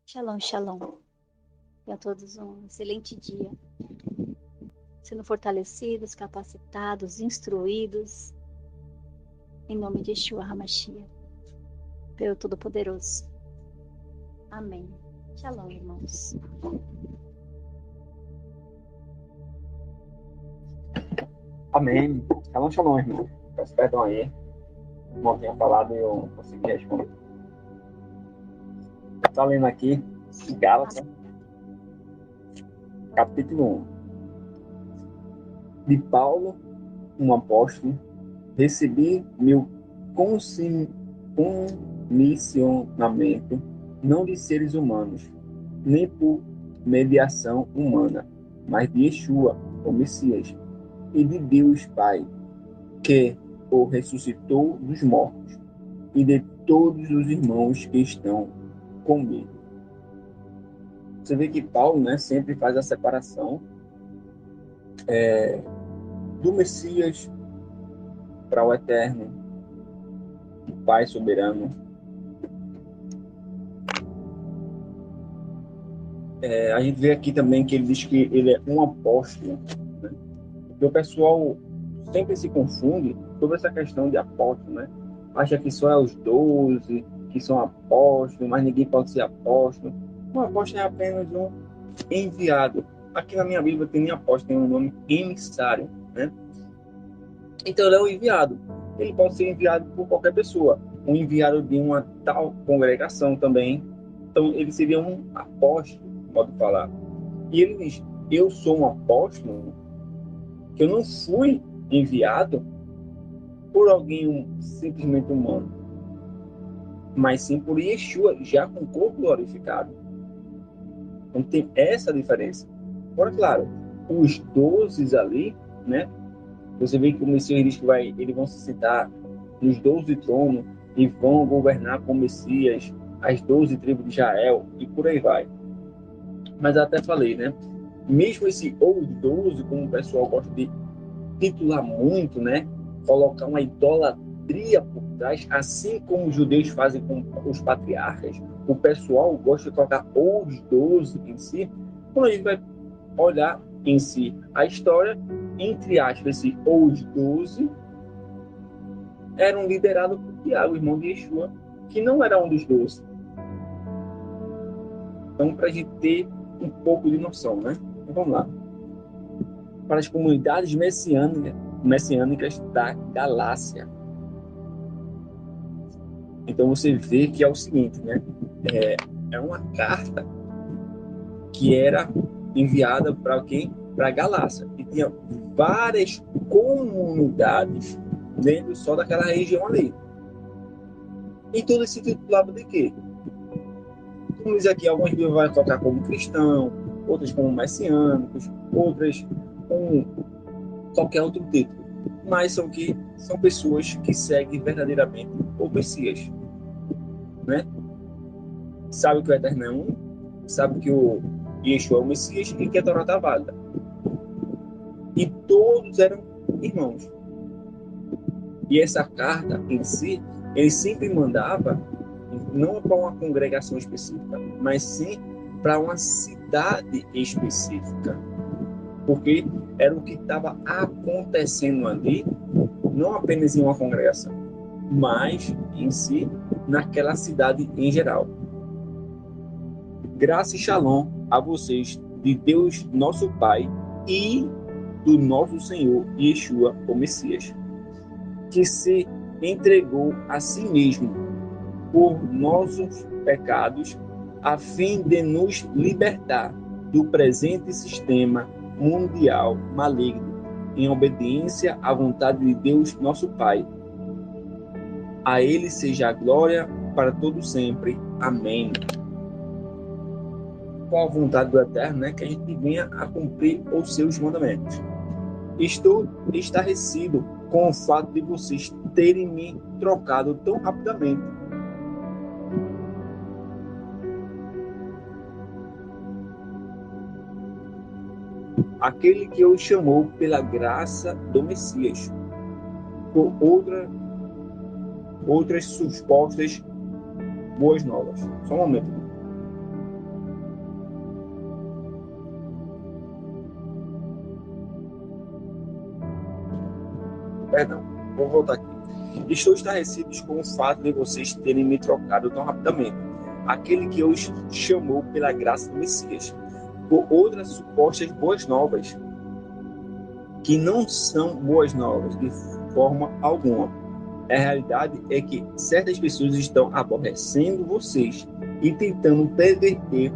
Shalom, shalom. E a todos um excelente dia. Sendo fortalecidos, capacitados, instruídos, em nome de Yeshua HaMashiach, pelo Todo-Poderoso. Amém. Shalom, irmãos. Amém. Shalom, shalom, irmão. Peço perdão aí. O irmão tinha falado e eu não consegui responder. Está lendo aqui, Gálatas, capítulo 1. De Paulo, um apóstolo, recebi meu comissionamento, não de seres humanos, nem por mediação humana, mas de Yeshua, o Messias, e de Deus Pai, que o ressuscitou dos mortos, e de todos os irmãos que estão comigo. Você vê que Paulo, né, sempre faz a separação do Messias para o Eterno, o Pai soberano. A gente vê aqui também que ele diz que ele é um apóstolo, né? Porque o pessoal sempre se confunde sobre essa questão de apóstolo, né? Acha que só é os 12 que são apóstolos, mas ninguém pode ser apóstolo. Um apóstolo é apenas um enviado. Aqui na minha Bíblia tem apóstolo, tem um nome emissário, né? Então ele é um enviado. Ele pode ser enviado por qualquer pessoa. Um enviado de uma tal congregação também. Então ele seria um apóstolo, pode falar. E ele diz: eu sou um apóstolo, que eu não fui enviado por alguém simplesmente humano, mas sim por Yeshua, já com o corpo glorificado. Então tem essa diferença. Agora, claro, os 12 ali, né? Você vê que o Messias diz que eles vão se sentar nos 12 tronos e vão governar com o Messias as 12 tribos de Israel e por aí vai. Mas até falei, né? Mesmo esse os 12, como o pessoal gosta de titular muito, né? Colocar uma idolatria por trás, assim como os judeus fazem com os patriarcas, o pessoal gosta de colocar os 12 em si. Quando a gente vai olhar em si a história, entre aspas, os 12 eram liderados por Tiago, irmão de Yeshua, que não era um dos 12. Então, para a gente ter um pouco de noção, né? Então, vamos lá. Para as comunidades messiânicas da Galácia. Então, você vê que é o seguinte, né? É uma carta que era enviada para quem? Para a Galácia. E tinha várias comunidades dentro só daquela região ali. E tudo se titulava de quê? Como diz aqui, algumas Bíblias vão colocar como cristão, outras como messiânicos, outras com qualquer outro título. Mas são pessoas que seguem verdadeiramente o Messias. Né? Sabe que o Eterno é um, sabe que o Yeshua é o Messias e que a Torá está válida. E todos eram irmãos. E essa carta em si, ele sempre mandava não para uma congregação específica, mas sim para uma cidade específica. Porque era o que estava acontecendo ali, não apenas em uma congregação, mas em si, naquela cidade em geral. Graça e shalom a vocês, de Deus nosso Pai e do nosso Senhor Yeshua, o Messias, que se entregou a si mesmo por nossos pecados, a fim de nos libertar do presente sistema mundial maligno, em obediência à vontade de Deus, nosso Pai. A Ele seja a glória para todo sempre. Amém. Qual a vontade do Eterno, né? Que a gente venha a cumprir os seus mandamentos. Estou estarrecido com o fato de vocês terem me trocado tão rapidamente. Aquele que os chamou pela graça do Messias, por outras supostas boas novas. Só um momento. perdão, vou voltar aqui. Estou estarrecidos com o fato de vocês terem me trocado tão rapidamente. Aquele que os chamou pela graça do Messias, por outras supostas boas novas, que não são boas novas de forma alguma. A realidade é que certas pessoas estão aborrecendo vocês e tentando perverter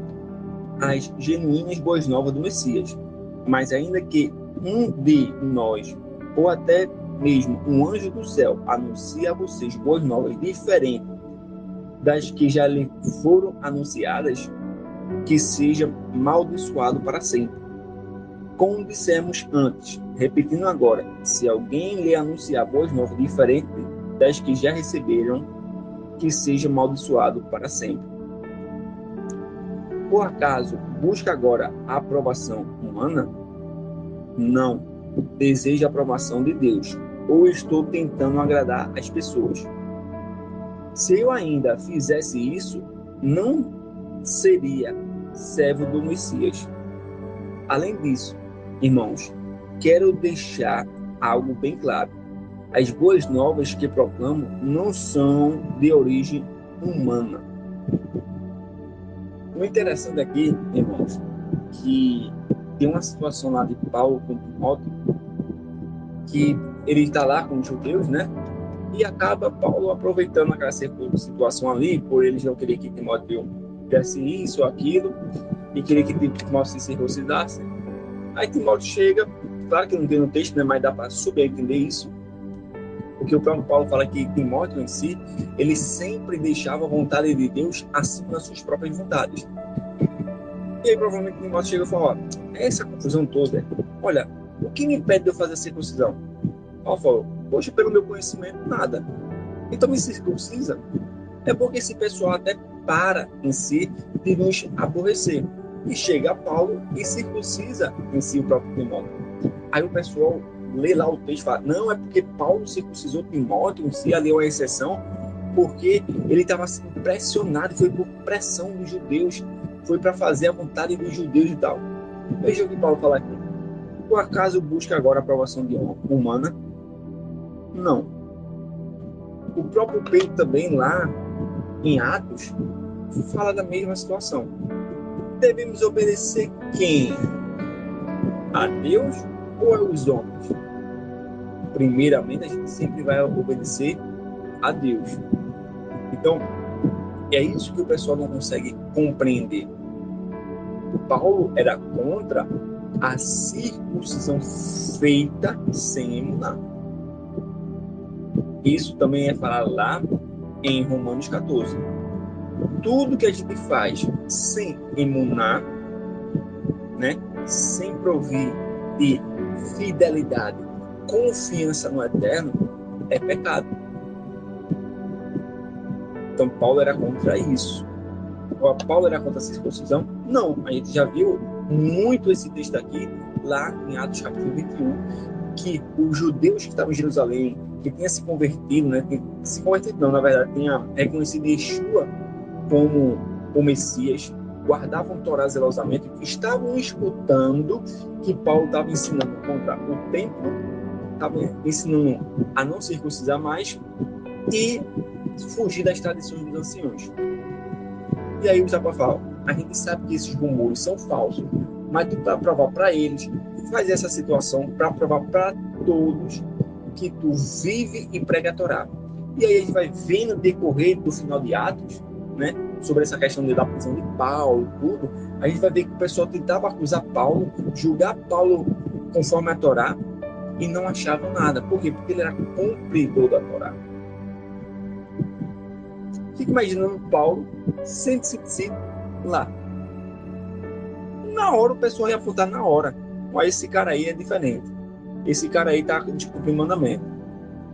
as genuínas boas novas do Messias. Mas ainda que um de nós, ou até mesmo um anjo do céu, anuncie a vocês boas novas diferentes das que já lhe foram anunciadas, que seja maldiçoado para sempre. Como dissemos antes, repetindo agora, se alguém lhe anunciar boas novas diferentes das que já receberam, que seja amaldiçoado para sempre. Por acaso busca agora a aprovação humana? Não. Deseja a aprovação de Deus. Ou estou tentando agradar as pessoas? Se eu ainda fizesse isso, não seria servo do Messias. Além disso, irmãos, quero deixar algo bem claro. As boas novas que proclamo não são de origem humana. O interessante aqui, irmãos, que tem uma situação lá de Paulo com Timóteo, que ele está lá com os judeus, né? E acaba Paulo aproveitando aquela situação ali, por eles não querer que Timóteo fizesse isso ou aquilo, e querer que Timóteo se circuncidasse. Aí Timóteo chega, claro que não tem no texto, né? Mas dá para subentender isso, porque o próprio Paulo fala que Timóteo em si, ele sempre deixava a vontade de Deus acima das suas próprias vontades. E aí provavelmente Timóteo chega e fala, essa confusão toda, olha, o que me impede de eu fazer a circuncisão? Paulo falou, poxa, pelo meu conhecimento, nada. Então me circuncisa. É porque esse pessoal até para em si de nos aborrecer. E chega a Paulo e circuncisa em si o próprio Timóteo. Aí o pessoal lê lá o texto e fala, não, é porque Paulo circuncisou Timóteo em si, ali é uma exceção, porque ele estava sendo pressionado, foi por pressão dos judeus, foi para fazer a vontade dos judeus e tal. Veja o que Paulo fala aqui. Por acaso busca agora a aprovação humana? Não. O próprio Pedro também lá em Atos fala da mesma situação. Devemos obedecer quem? A Deus ou aos homens? Primeiramente, a gente sempre vai obedecer a Deus. Então, é isso que o pessoal não consegue compreender. Paulo era contra a circuncisão feita sem emunar. Isso também é falado lá em Romanos 14. Tudo que a gente faz sem emunar, né, sem provir de fidelidade, confiança no eterno, é pecado. Então Paulo era contra isso. Paulo era contra a circuncisão? Não, a gente já viu muito esse texto aqui, lá em Atos capítulo 21, que os judeus que estavam em Jerusalém, que tinham se convertido, né, se convertido não, na verdade, tinha reconhecido Yeshua como o Messias, guardavam a Torá zelosamente, que estavam escutando que Paulo estava ensinando contra o templo, estava ensinando a não circuncidar mais e fugir das tradições dos anciões. E aí o Japa fala, a gente sabe que esses rumores são falsos, mas tu para provar para eles, faz essa situação para provar para todos que tu vive e prega a Torá. E aí a gente vai vendo decorrer do final de Atos, né, sobre essa questão da prisão de Paulo e tudo, a gente vai ver que o pessoal tentava acusar Paulo, julgar Paulo conforme a Torá, e não achavam nada. Por quê? Porque ele era cumpridor da Torá. Fica imaginando Paulo, sente-se lá. Na hora o pessoal ia apontar na hora. Mas esse cara aí é diferente. Esse cara aí tá descumprindo mandamento.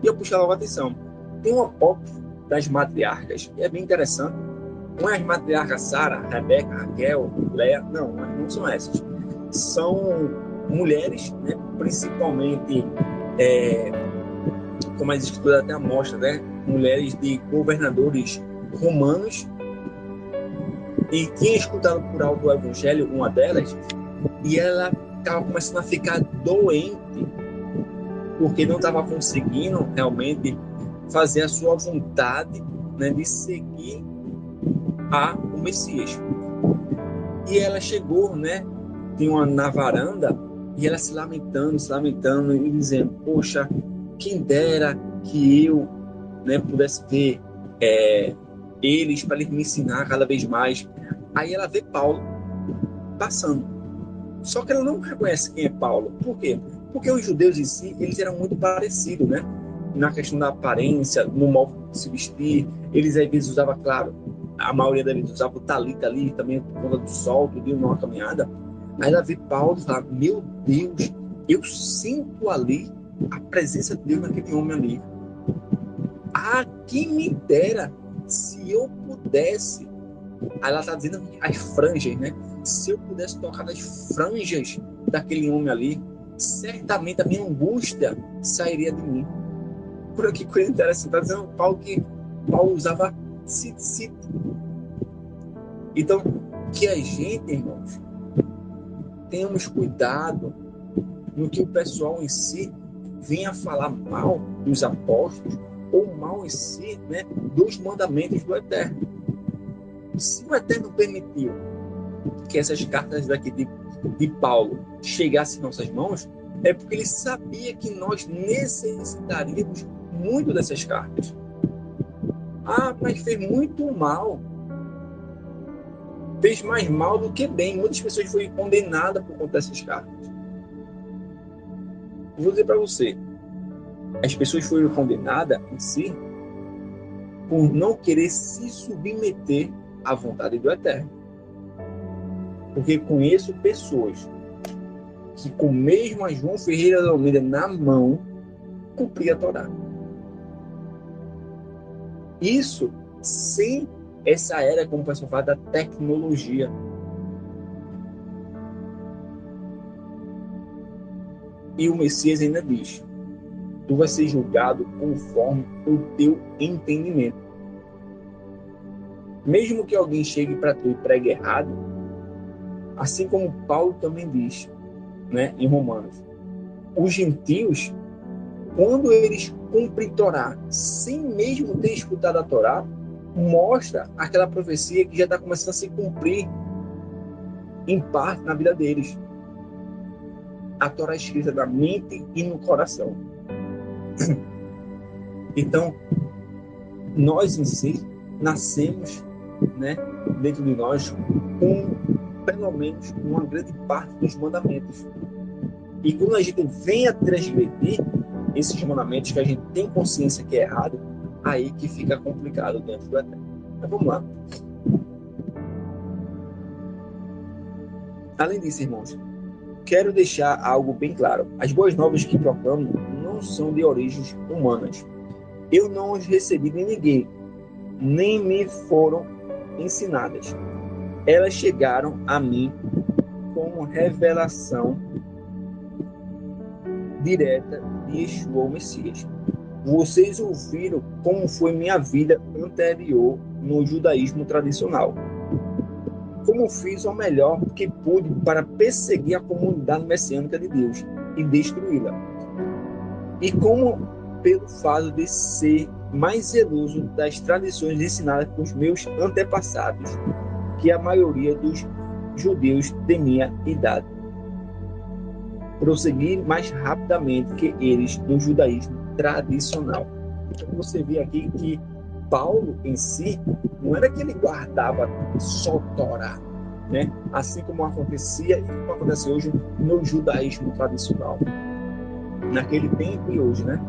E eu puxei logo a atenção. Tem uma apócrifo das matriarcas, que é bem interessante. Não é as matriarcas Sara, Rebeca, Raquel, Léa. Não são essas. São mulheres, né, principalmente, como as escrituras até mostram, né, mulheres de governadores romanos, e tinha escutado por alto o evangelho, uma delas, e ela estava começando a ficar doente porque não estava conseguindo realmente fazer a sua vontade, né, de seguir o Messias. E ela chegou, né, na varanda, e ela se lamentando e dizendo: poxa, quem dera que eu, né, pudesse ver eles, para eles me ensinar cada vez mais. Aí ela vê Paulo passando. Só que ela não reconhece quem é Paulo. Por quê? Porque os judeus em si, eles eram muito parecidos, né? Na questão da aparência, no modo de se vestir. Eles às vezes usavam, claro, a maioria das vezes usava o talita ali, também por conta do sol, tudo, numa caminhada. Aí ela vê Paulo e fala: meu Deus, eu sinto ali a presença de Deus naquele homem ali. Ah, quem me dera se eu pudesse. Aí ela está dizendo as franjas, né? Se eu pudesse tocar nas franjas daquele homem ali, certamente a minha angústia sairia de mim. Por que coisa interessante. Está dizendo Paulo que Paulo usava tzitzit. Então, que a gente, irmãos, tenhamos cuidado no que o pessoal em si venha falar mal dos apóstolos ou mal em si, né, dos mandamentos do Eterno. Se o Eterno permitiu que essas cartas daqui de Paulo chegassem em nossas mãos, é porque ele sabia que nós necessitaríamos muito dessas cartas. Ah, mas fez muito mal. Fez mais mal do que bem. Muitas pessoas foram condenadas por conta dessas cartas. Vou dizer para você, as pessoas foram condenadas em si por não querer se submeter à vontade do Eterno. Porque conheço pessoas que, com mesmo a João Ferreira de Almeida na mão, cumpria a Torá. Isso sem essa era, como o pessoal fala, da tecnologia. E o Messias ainda diz: tu vai ser julgado conforme o teu entendimento. Mesmo que alguém chegue para tu e pregue errado, assim como Paulo também diz, né, em Romanos, os gentios, quando eles cumprem Torá, sem mesmo ter escutado a Torá, mostra aquela profecia que já está começando a se cumprir em parte na vida deles. A Torá é escrita na mente e no coração. Então, nós em si nascemos, né, dentro de nós com pelo menos uma grande parte dos mandamentos. E quando a gente vem a transgredir esses mandamentos que a gente tem consciência que é errado, aí que fica complicado dentro do Eterno. Mas vamos lá. Além disso, irmãos, quero deixar algo bem claro. As boas novas que proclamo não são de origens humanas. Eu não as recebi de ninguém, nem me foram ensinadas. Elas chegaram a mim como revelação direta de Yeshua, o Messias. Vocês ouviram como foi minha vida anterior no judaísmo tradicional. Como fiz o melhor que pude para perseguir a comunidade messiânica de Deus e destruí-la. E como, pelo fato de ser mais zeloso das tradições ensinadas por meus antepassados, que a maioria dos judeus de minha idade. Prosseguir mais rapidamente que eles no judaísmo tradicional. Então você vê aqui que Paulo em si não era que ele guardava só Torá, né? Assim como acontecia e como acontece hoje no judaísmo tradicional. Naquele tempo e hoje, né?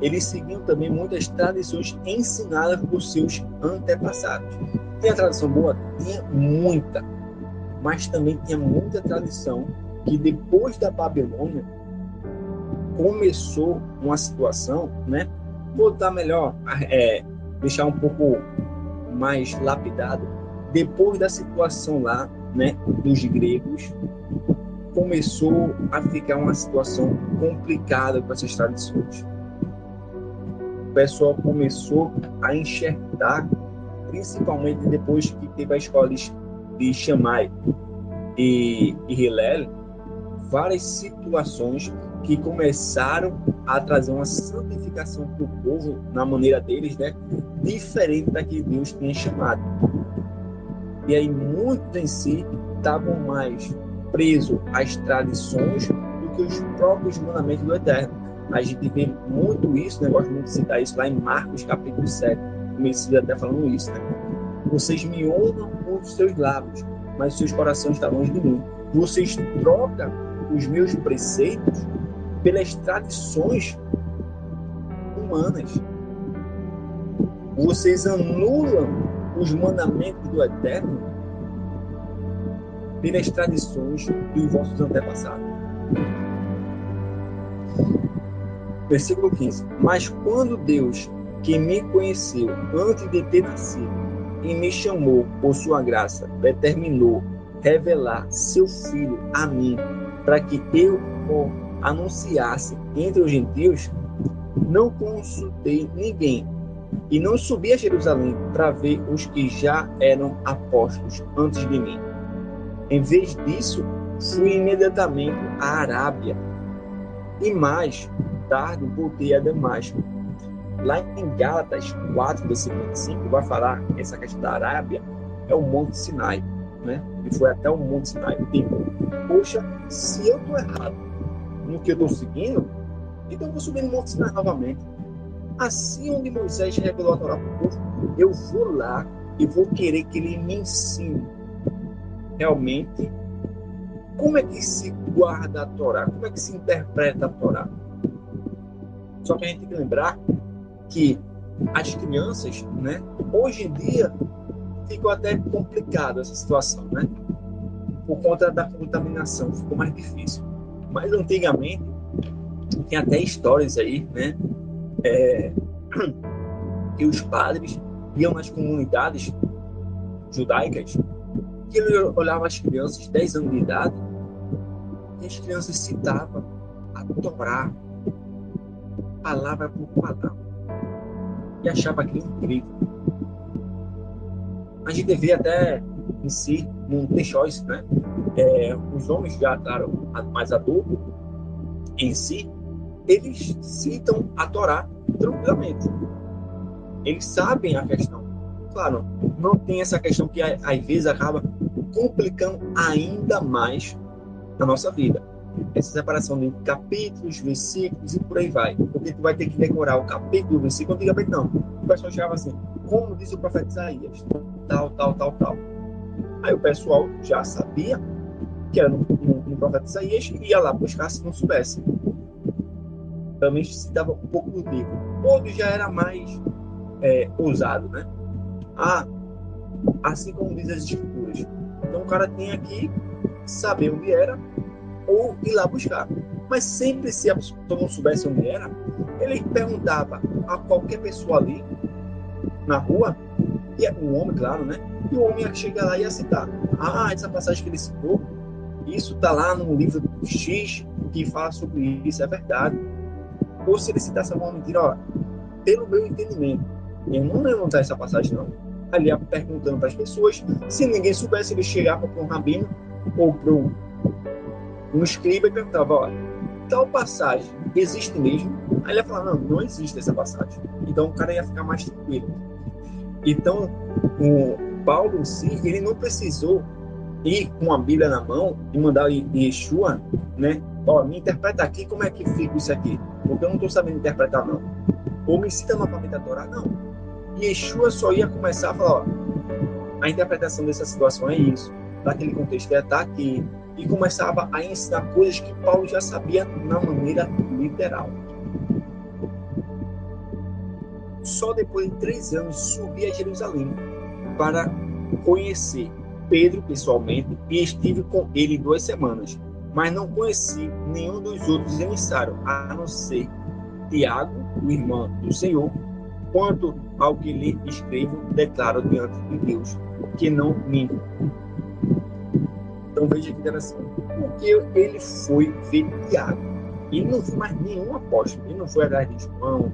Eles seguiam também muitas tradições ensinadas por seus antepassados. Tinha tradição boa? Tinha muita. Mas também tinha muita tradição que depois da Babilônia começou uma situação, né? Vou dar melhor, deixar um pouco mais lapidado. Depois da situação lá, né, dos gregos, começou a ficar uma situação complicada com essas tradições. O pessoal começou a enxertar, principalmente depois que teve a escola de Shammai e Hillel, várias situações que começaram a trazer uma santificação para o povo, na maneira deles, né? Diferente da que Deus tinha chamado. E aí muitos em si estavam mais presos às tradições do que os próprios mandamentos do Eterno. A gente vê muito isso, né? Gosto muito de citar isso lá em Marcos capítulo 7, o Messias até falando isso, né? Vocês me honram com os seus lábios, mas seus corações estão longe de mim. Vocês trocam os meus preceitos pelas tradições humanas. Vocês anulam os mandamentos do Eterno pelas tradições dos vossos antepassados. Versículo 15. Mas quando Deus, que me conheceu antes de ter nascido e me chamou por sua graça, determinou revelar seu Filho a mim, para que eu o anunciasse entre os gentios, não consultei ninguém e não subi a Jerusalém para ver os que já eram apóstolos antes de mim. Em vez disso, fui imediatamente à Arábia e mais tarde voltei a Damasco. Lá em Gálatas 4, versículo 25, vai falar essa questão da Arábia, é o Monte Sinai, né? E foi até o Monte Sinai. Eu digo, poxa, se eu estou errado no que eu estou seguindo, então eu vou subir no Monte Sinai novamente. Assim onde Moisés revelou a Torá para o povo, eu vou lá e vou querer que ele me ensine realmente como é que se guarda a Torá, como é que se interpreta a Torá. Só que a gente tem que lembrar que as crianças, né, hoje em dia, ficou até complicado essa situação, né? Por conta da contaminação, ficou mais difícil. Mas antigamente, tem até histórias aí, né? Que os padres iam nas comunidades judaicas, que ele olhava as crianças, 10 anos de idade, e as crianças citavam a Torá, palavra por palavra, e achava aquilo incrível. A gente vê até em si, no The Choice, né? Os homens já, claro, mais adultos, em si, eles citam a Torá tranquilamente. Eles sabem a questão. Claro, não tem essa questão que às vezes acaba complicando ainda mais a nossa vida. Essa separação de capítulos, versículos e por aí vai. Porque tu vai ter que decorar o capítulo, o versículo, antigamente não. O pessoal chegava assim, como diz o profeta Isaías, tal, tal, tal, tal. Aí o pessoal já sabia que era no profeta Isaías e ia lá buscar se não soubesse. Também se dava um pouco do livro. Outro já era mais ousado, né? Assim como diz as escrituras. Então o cara tinha que saber onde era ou ir lá buscar. Mas sempre, se a pessoa não soubesse onde era, ele perguntava a qualquer pessoa ali na rua, e um homem, claro, né? E o homem ia chegar lá e ia citar. Essa passagem que ele citou, isso está lá no livro X que fala sobre isso, é verdade. Ou se ele citasse alguma mentira, ó, pelo meu entendimento, eu não lembro onde essa passagem, não. Ali ia perguntando para as pessoas, se ninguém soubesse, ele chegava para um rabino ou para um escriba e perguntava, ó, tal passagem existe mesmo? Aí ele ia falar, não existe essa passagem. Então o cara ia ficar mais tranquilo. Então, o Paulo em si, ele não precisou ir com a Bíblia na mão e mandar Yeshua, né? Ó, me interpreta aqui, como é que fica isso aqui? Porque eu não estou sabendo interpretar, não. Ou me cita novamente a Torá, não. Yeshua só ia começar a falar, ó, a interpretação dessa situação é isso, daquele contexto ia estar aqui, e começava a ensinar coisas que Paulo já sabia na maneira literal. Só depois de 3 anos subi a Jerusalém para conhecer Pedro pessoalmente e estive com ele 2 semanas, mas não conheci nenhum dos outros emissários, a não ser Tiago, o irmão do Senhor. Quanto ao que lhe escrevo, declaro diante de Deus que não minto. Então veja que interessante, porque ele foi ver Tiago. Ele não foi mais nenhum apóstolo, ele não foi atrás de João,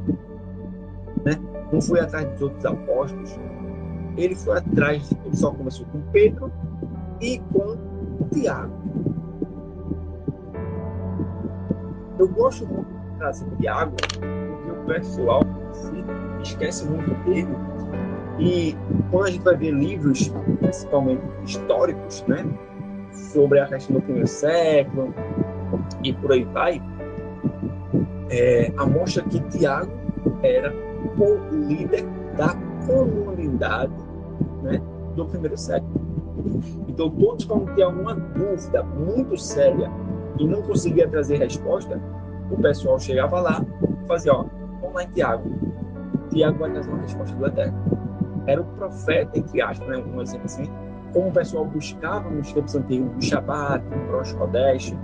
né? Não foi atrás dos outros apóstolos, ele foi atrás, ele só começou com Pedro e com Tiago. Eu gosto muito trazer Tiago, porque o pessoal se esquece muito dele. E quando a gente vai ver livros, principalmente históricos, né, sobre a questão do primeiro século e por aí vai, mostra que Tiago era o líder da comunidade, né, do primeiro século. Então, todos quando tinham alguma dúvida muito séria e não conseguia trazer resposta, o pessoal chegava lá e fazia, vamos lá em Tiago. Tiago vai trazer uma resposta do Eterno. Era o profeta, entre aspas, né, um exemplo assim, como o pessoal buscava nos tempos antigos o Shabat, o Rosh Chodesh,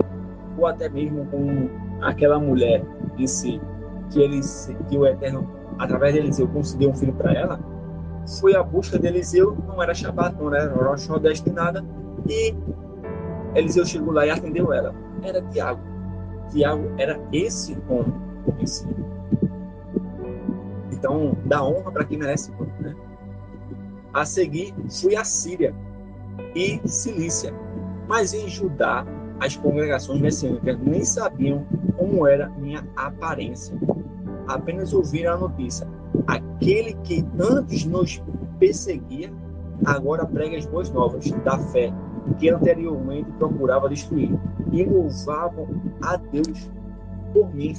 ou até mesmo com aquela mulher em si, que o Eterno, através de Eliseu, concedeu um filho para ela. Foi a busca de Eliseu, não era Shabat, não era Rosh Chodesh nem nada, e Eliseu chegou lá e atendeu ela. Era Tiago. Tiago era esse homem em si. Então, dá honra para quem merece honra, né? A seguir, fui a Síria e Cilícia. Mas em Judá, as congregações messiânicas nem sabiam como era minha aparência. Apenas ouviram a notícia. Aquele que antes nos perseguia, agora prega as boas novas da fé, que anteriormente procurava destruir. E louvavam a Deus por mim.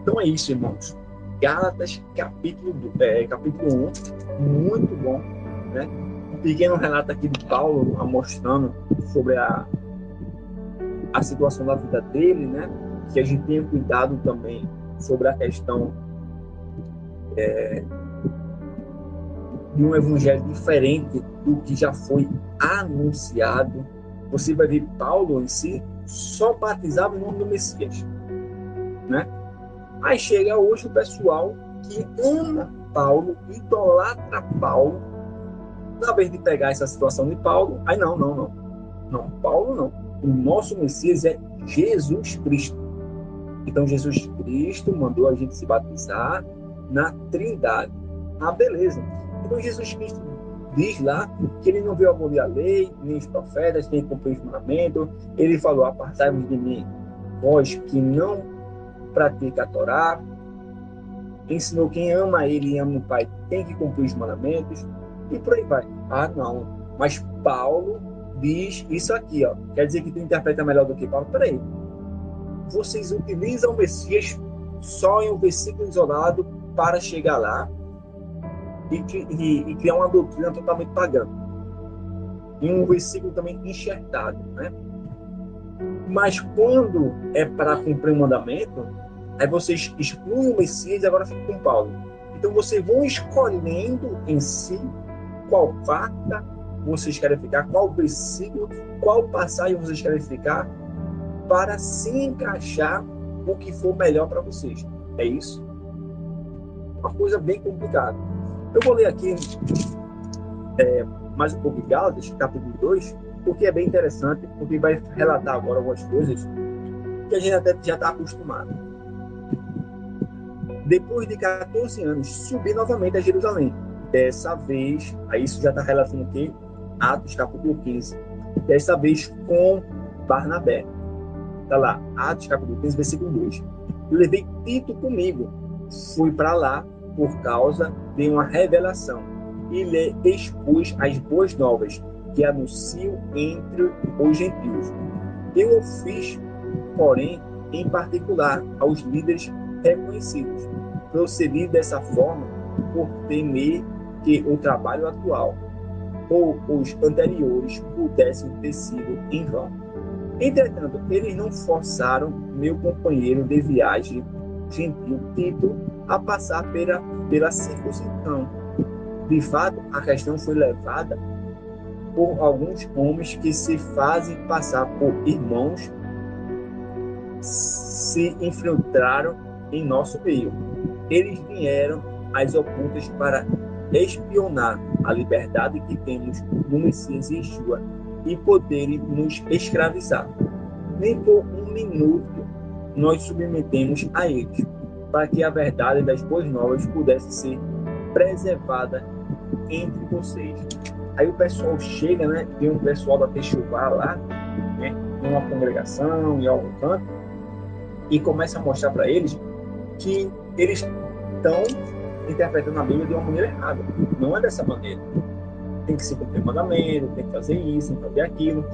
Então é isso, irmãos. Gálatas, capítulo 1, muito bom, né? Um pequeno relato aqui de Paulo mostrando sobre a situação da vida dele, né? Que a gente tenha cuidado também sobre a questão de um evangelho diferente do que já foi anunciado. Você vai ver Paulo em si só batizava em nome do Messias, né? Aí chega hoje o pessoal que ama Paulo, idolatra Paulo, na vez de pegar essa situação de Paulo, aí não, Paulo não. O nosso Messias é Jesus Cristo. Então Jesus Cristo mandou a gente se batizar na Trindade. Beleza. Então Jesus Cristo diz lá que ele não veio abolir a lei, nem os profetas, nem cumprir os mandamentos. Ele falou, apartai-vos de mim, vós que não pratica a Torá. Ensinou quem ama ele e ama o Pai tem que cumprir os mandamentos, e por aí vai. Não, mas Paulo diz isso aqui, quer dizer que tu interpreta melhor do que Paulo? Peraí, vocês utilizam o Messias só em um versículo isolado para chegar lá e criar uma doutrina totalmente pagã, em um versículo também enxertado, né? Mas quando é para cumprir o mandamento, aí vocês excluem o Messias e agora ficam com Paulo. Então vocês vão escolhendo em si qual farta vocês querem ficar, qual versículo, qual passagem vocês querem ficar, para se encaixar o que for melhor para vocês. É isso? Uma coisa bem complicada. Eu vou ler aqui mais um pouco de Gálatas, capítulo 2, porque é bem interessante, porque vai relatar agora algumas coisas que a gente até já está acostumado. Depois de 14 anos, subi novamente a Jerusalém. Dessa vez, aí isso já está relacionado aqui, Atos capítulo 15. Dessa vez com Barnabé. Está lá, Atos capítulo 15, versículo 2. Eu levei Tito comigo. Fui para lá por causa de uma revelação e lhe expus as boas novas que anuncio entre os gentios. Eu o fiz, porém, em particular aos líderes reconhecidos. Procedi dessa forma por temer que o trabalho atual ou os anteriores pudessem ter sido em vão. Entretanto, eles não forçaram meu companheiro de viagem, gentil Tito, a passar pela circuncisão. De fato, a questão foi levada por alguns homens que se fazem passar por irmãos, se infiltraram em nosso meio. Eles vieram às ocultas para espionar a liberdade que temos no Messias Yeshua e poderem nos escravizar. Nem por um minuto nós submetemos a eles, para que a verdade das boas novas pudesse ser preservada entre vocês. Aí o pessoal chega, né? Tem um pessoal da Techuvá lá, né? Numa congregação, em algum canto, e começa a mostrar para eles que eles estão interpretando a Bíblia de uma maneira errada. Não é dessa maneira. Tem que se cumprir mandamento, tem que fazer isso, tem que fazer aquilo.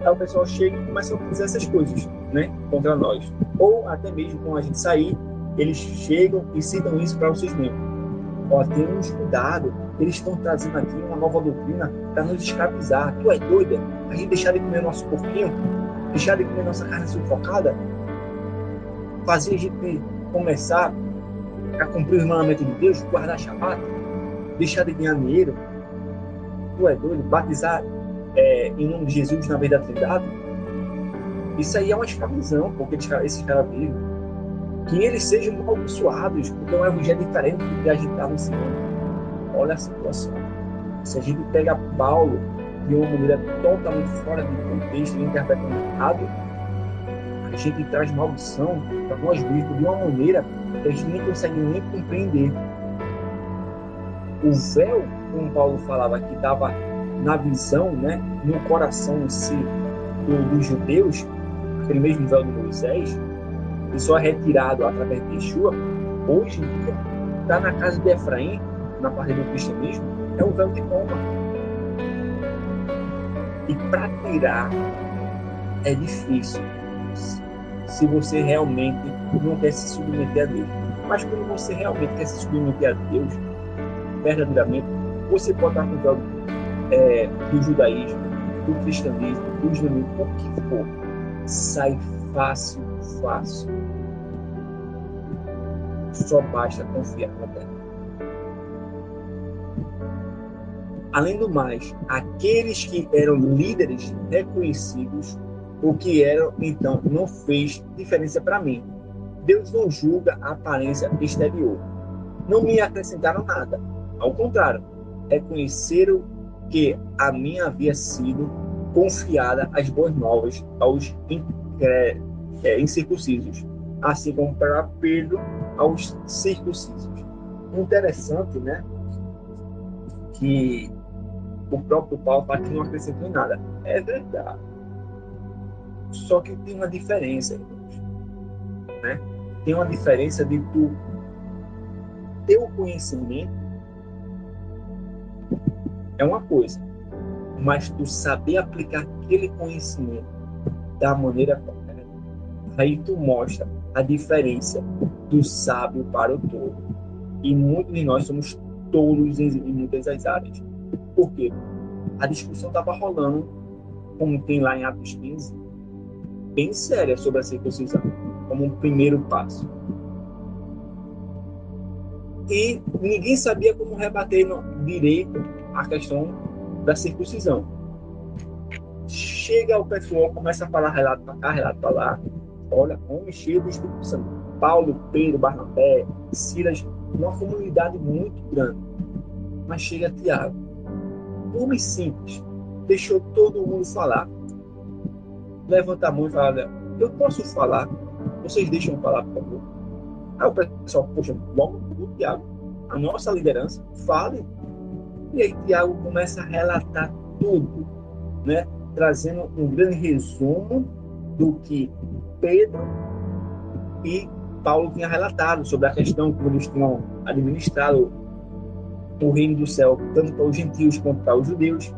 Aí o pessoal chega e começa a fazer essas coisas, né, contra nós. Ou até mesmo quando a gente sair, eles chegam e citam isso para os seus membros. Ó, tenhamos cuidado, eles estão trazendo aqui uma nova doutrina para nos escravizar. Tu é doida? A gente deixar de comer nosso porquinho? Deixar de comer nossa carne sufocada? Fazer a gente começar a cumprir os mandamentos de Deus, guardar Shabat? Deixar de ganhar dinheiro? Tu é doido? Batizar em nome de Jesus na verdade trindade? Isso aí é uma escravidão, porque esses caras vivem. Que eles sejam amaldiçoados, porque o evangelho é diferente do que a gente está ensinando. Olha a situação. Se a gente pega Paulo de uma maneira totalmente fora de contexto e interpretando errado, a gente traz maldição para nós mesmos de uma maneira que a gente nem consegue nem compreender. O véu, como Paulo falava, que estava na visão, né, no coração em si dos judeus, aquele mesmo véu de Moisés, que só é retirado através de Yeshua, hoje em dia está na casa de Efraim, na parte do cristianismo, é o véu de Roma. E para tirar é difícil, se você realmente não quer se submeter a Deus. Mas quando você realmente quer se submeter a Deus, verdadeiramente, você pode estar com o véu do judaísmo, do cristianismo, do islamismo, o que for, sai fácil. Só basta confiar na terra. Além do mais, aqueles que eram líderes reconhecidos, o que eram, então, não fez diferença para mim. Deus não julga a aparência exterior. Não me acrescentaram nada. Ao contrário, reconheceram que a mim havia sido confiada as boas novas aos incircuncisos, assim como para Pedro aos circuncisos. Interessante, né? Que o próprio Paulo fala que não acrescentou em nada. É verdade. Só que tem uma diferença, irmãos, né? Tem uma diferença de tu ter o conhecimento é uma coisa, mas tu saber aplicar aquele conhecimento da maneira correta, aí tu mostra a diferença do sábio para o tolo. E muitos de nós somos tolos em muitas das áreas. Por quê? A discussão estava rolando, como tem lá em Atos 15, bem séria sobre a circuncisão, como um primeiro passo. E ninguém sabia como rebater direito a questão da circuncisão. Chega o pessoal, começa a falar relato para cá, relato para lá. Olha, homem cheio do Espírito Santo. Paulo, Pedro, Barnabé, Silas, uma comunidade muito grande. Mas chega Tiago, homem simples, deixou todo mundo falar. Levanta a mão e fala: eu posso falar? Vocês deixam eu falar, por favor? Aí o pessoal, poxa, logo o Tiago, a nossa liderança, fale. E aí Tiago começa a relatar tudo, né? Trazendo um grande resumo do que Pedro e Paulo tinham relatado sobre a questão como eles tinham administrado o reino do céu, tanto para os gentios quanto para os judeus.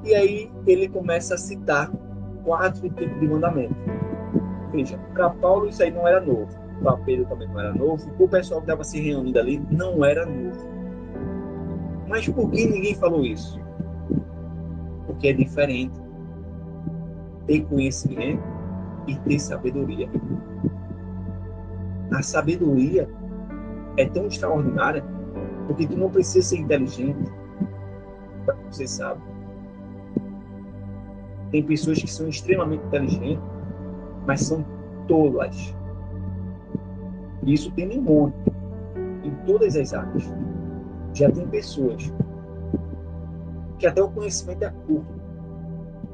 E aí ele começa a citar 4 tipos de mandamentos. Veja, para Paulo isso aí não era novo, para Pedro também não era novo, o pessoal que estava se reunindo ali não era novo. Mas por que ninguém falou isso? Porque é diferente ter conhecimento e ter sabedoria. A sabedoria é tão extraordinária porque tu não precisa ser inteligente para você saber. Tem pessoas que são extremamente inteligentes, mas são tolas. Isso tem um monte, em todas as áreas. Já tem pessoas que até o conhecimento é curto,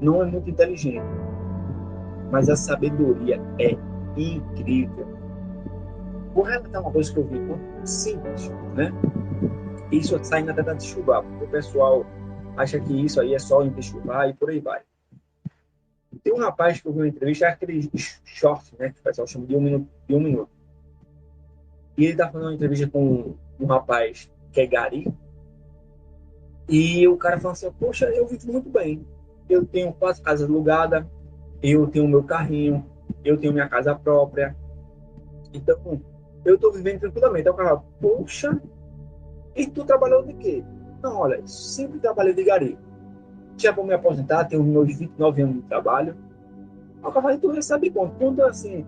não é muito inteligente, mas a sabedoria é incrível. Vou relatar uma coisa que eu vi, simples, né? Isso sai na data de chuva, porque o pessoal acha que isso aí é só em chuva e por aí vai. Tem um rapaz que eu vi uma entrevista, é aquele short, né, que o pessoal chama de um minuto. E ele tá fazendo uma entrevista com um rapaz que é gari, e o cara falou assim, poxa, eu vivo muito bem. Eu tenho 4 casas alugadas, eu tenho meu carrinho, eu tenho minha casa própria. Então, eu estou vivendo tranquilamente. Aí o cara fala, poxa, e tu trabalhou de quê? Não, olha, sempre trabalhei de gari. Já vou me aposentar, tenho meus 29 anos de trabalho. Aí o cara fala, tu recebe quanto? Quanto assim,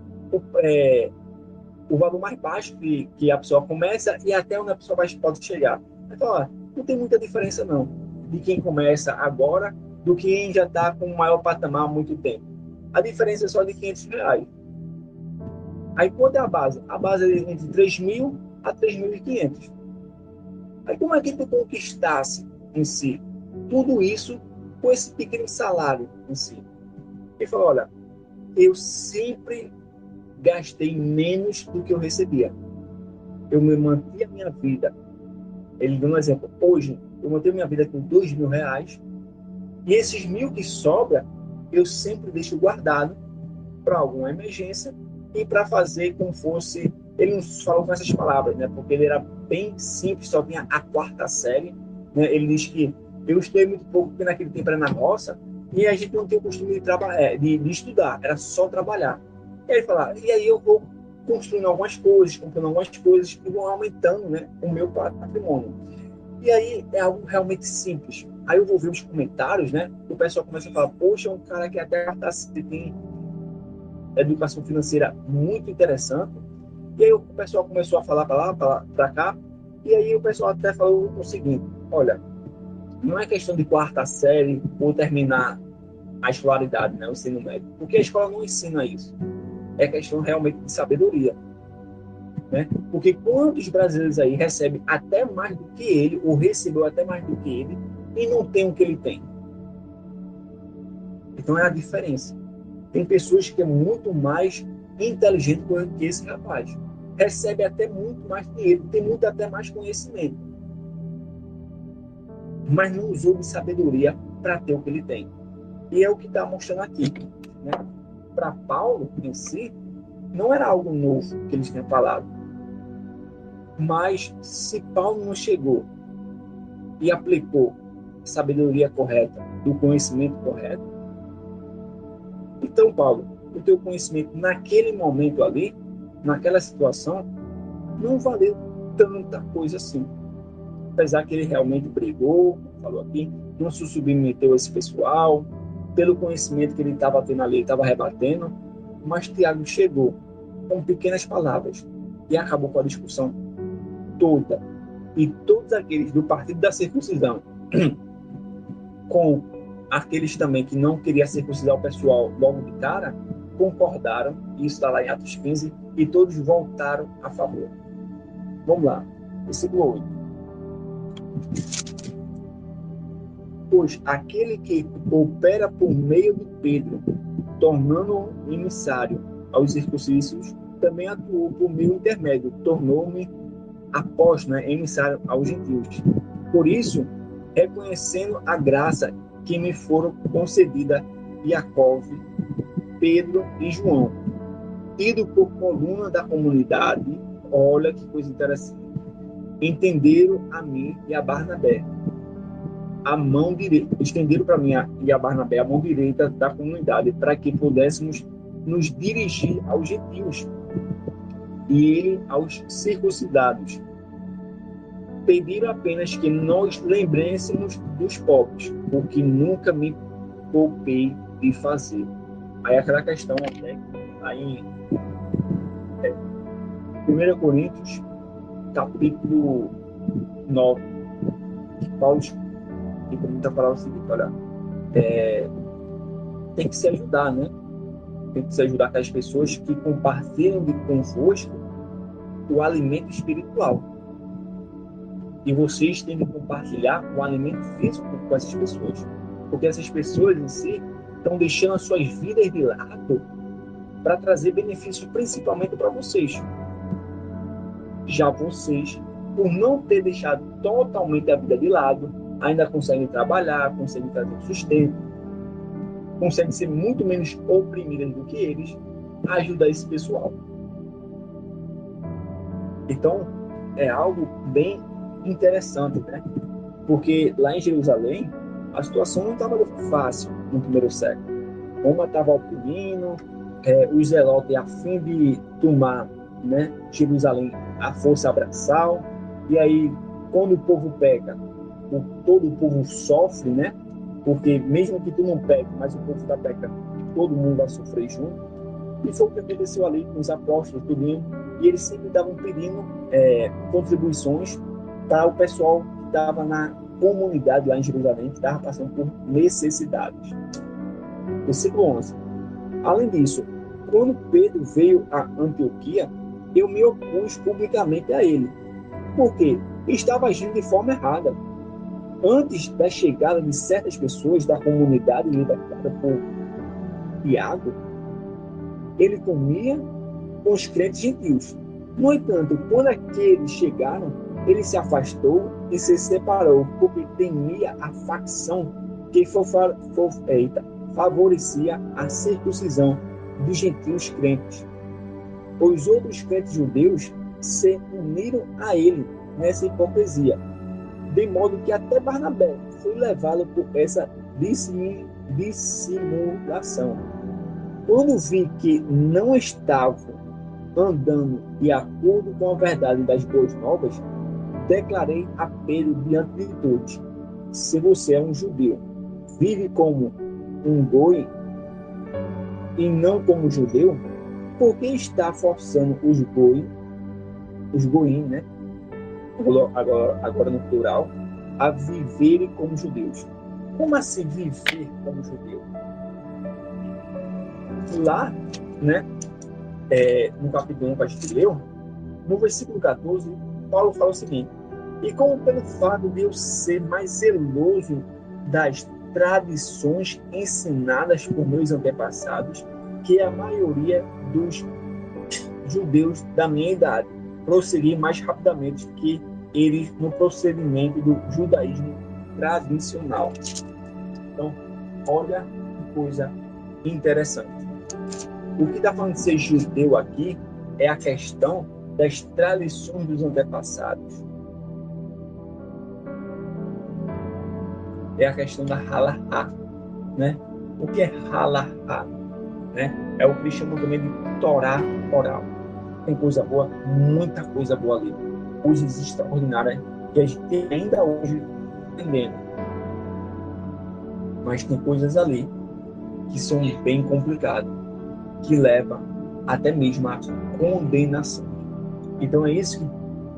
o valor mais baixo que a pessoa começa e até onde a pessoa pode chegar. Então, ó, não tem muita diferença não de quem começa agora do que quem já está com o maior patamar há muito tempo. A diferença é só de R$ 500. Aí quanto é a base? A base é entre 3.000 a 3.500. Aí como é que tu conquistasse em si tudo isso com esse pequeno salário em si? Ele falou, olha, eu sempre gastei menos do que eu recebia. Eu me mantive a minha vida. Ele deu um exemplo. Hoje, eu mantenho minha vida com R$ 2.000 e esses 1.000 que sobra, eu sempre deixo guardado para alguma emergência e para fazer como fosse. Ele não falou com essas palavras, né? Porque ele era bem simples, só tinha a 4ª série. Né? Ele diz que eu estudei muito pouco, porque naquele tempo era na roça e a gente não tinha o costume de, de estudar, era só trabalhar. E aí ele fala, e aí eu vou construindo algumas coisas, comprando algumas coisas e vou aumentando, né, o meu patrimônio. E aí é algo realmente simples. Aí eu vou ver os comentários, né? O pessoal começa a falar, poxa, é um cara que até tem educação financeira muito interessante. E aí o pessoal começou a falar para lá, para cá. E aí o pessoal até falou o seguinte, olha, não é questão de 4ª série ou terminar a escolaridade, né, o ensino médio, porque a escola não ensina isso. É questão realmente de sabedoria. Né? Porque quantos brasileiros aí recebem até mais do que ele, ou recebeu até mais do que ele, e não tem o que ele tem? Então é a diferença. Tem pessoas que é muito mais inteligente que esse rapaz. Recebe até muito mais dinheiro, tem muito até mais conhecimento. Mas não usou de sabedoria para ter o que ele tem. E é o que está mostrando aqui. Né? Para Paulo, em si, não era algo novo que eles tinham falado. Mas se Paulo não chegou e aplicou a sabedoria correta, o conhecimento correto, então, Paulo, o teu conhecimento naquele momento ali, naquela situação, não valeu tanta coisa assim. Apesar que ele realmente brigou, falou aqui, não se submeteu a esse pessoal, pelo conhecimento que ele estava tendo ali, ele estava rebatendo, mas Tiago chegou com pequenas palavras e acabou com a discussão toda. E todos aqueles do partido da circuncisão, com aqueles também que não queriam circuncidar o pessoal logo de cara, concordaram, isso está lá em Atos 15, e todos voltaram a favor. Vamos lá, versículo 8. Pois aquele que opera por meio de Pedro, tornando-o emissário aos circuncisos, também atuou por meio intermédio, tornou-me apóstolo, né, emissário aos gentios. Por isso, reconhecendo a graça que me foram concedida Jacó, Pedro e João, tido por coluna da comunidade, olha que coisa interessante, entenderam a mim e a Barnabé a mão direita, estenderam para mim e a Barnabé a mão direita da comunidade, para que pudéssemos nos dirigir aos gentios e ele aos circuncidados. Pediram apenas que nós lembrêssemos dos pobres, o que nunca me poupei de fazer. Aí aquela questão até aí em 1 Coríntios, capítulo 9, que Paulo começa a falar o seguinte, olha, tem que se ajudar, né? Tem que se ajudar com as pessoas que compartilham convosco o alimento espiritual. E vocês têm que compartilhar o alimento físico com essas pessoas. Porque essas pessoas em si estão deixando as suas vidas de lado para trazer benefícios principalmente para vocês. Já vocês, por não ter deixado totalmente a vida de lado, ainda conseguem trabalhar, conseguem trazer sustento. conseguem ser muito menos oprimidas do que eles, ajuda esse pessoal. Então, é algo bem interessante, né? Porque lá em Jerusalém, a situação não estava fácil no primeiro século. Roma estava oprimindo, os zelotes a fim de tomar, né, Jerusalém à força braçal. E aí, quando o povo peca, todo o povo sofre, né? Porque mesmo que tu não peque, mas o povo está pecando, todo mundo vai sofrer junto. E foi o que aconteceu ali com os apóstolos, tudinho. E eles sempre estavam pedindo contribuições para o pessoal que estava na comunidade lá em Jerusalém, que estava passando por necessidades. Versículo 11. Além disso, quando Pedro veio a Antioquia, eu me opus publicamente a ele, porque estava agindo de forma errada. Antes da chegada de certas pessoas da comunidade liderada por Tiago, ele comia com os crentes gentios. No entanto, quando aqueles chegaram, ele se afastou e se separou, porque temia a facção que favorecia a circuncisão dos gentios crentes. Os outros crentes judeus se uniram a ele nessa hipocrisia, de modo que até Barnabé foi levado por essa dissimulação. Quando vi que não estavam andando de acordo com a verdade das boas novas, declarei a Pedro diante de todos: se você é um judeu, vive como um goi e não como judeu, por que está forçando os goim, né? Agora no plural, a viverem como judeus? Como assim viver como judeu? Lá, né, no capítulo 1 que a gente leu, no versículo 14, Paulo fala o seguinte: e como pelo fato de eu ser mais zeloso das tradições ensinadas por meus antepassados, que a maioria dos judeus da minha idade, prossegui mais rapidamente que eles no procedimento do judaísmo tradicional. Então, olha que coisa interessante. O que está falando de ser judeu aqui é a questão das tradições dos antepassados. É a questão da halahá, né? O que é halahá? Né? É o que eles chamam também de Torá oral. Tem coisa boa, muita coisa boa ali. Coisas extraordinárias que a gente ainda hoje está entendendo. Mas tem coisas ali que são bem complicadas, que levam até mesmo à condenação. Então é isso que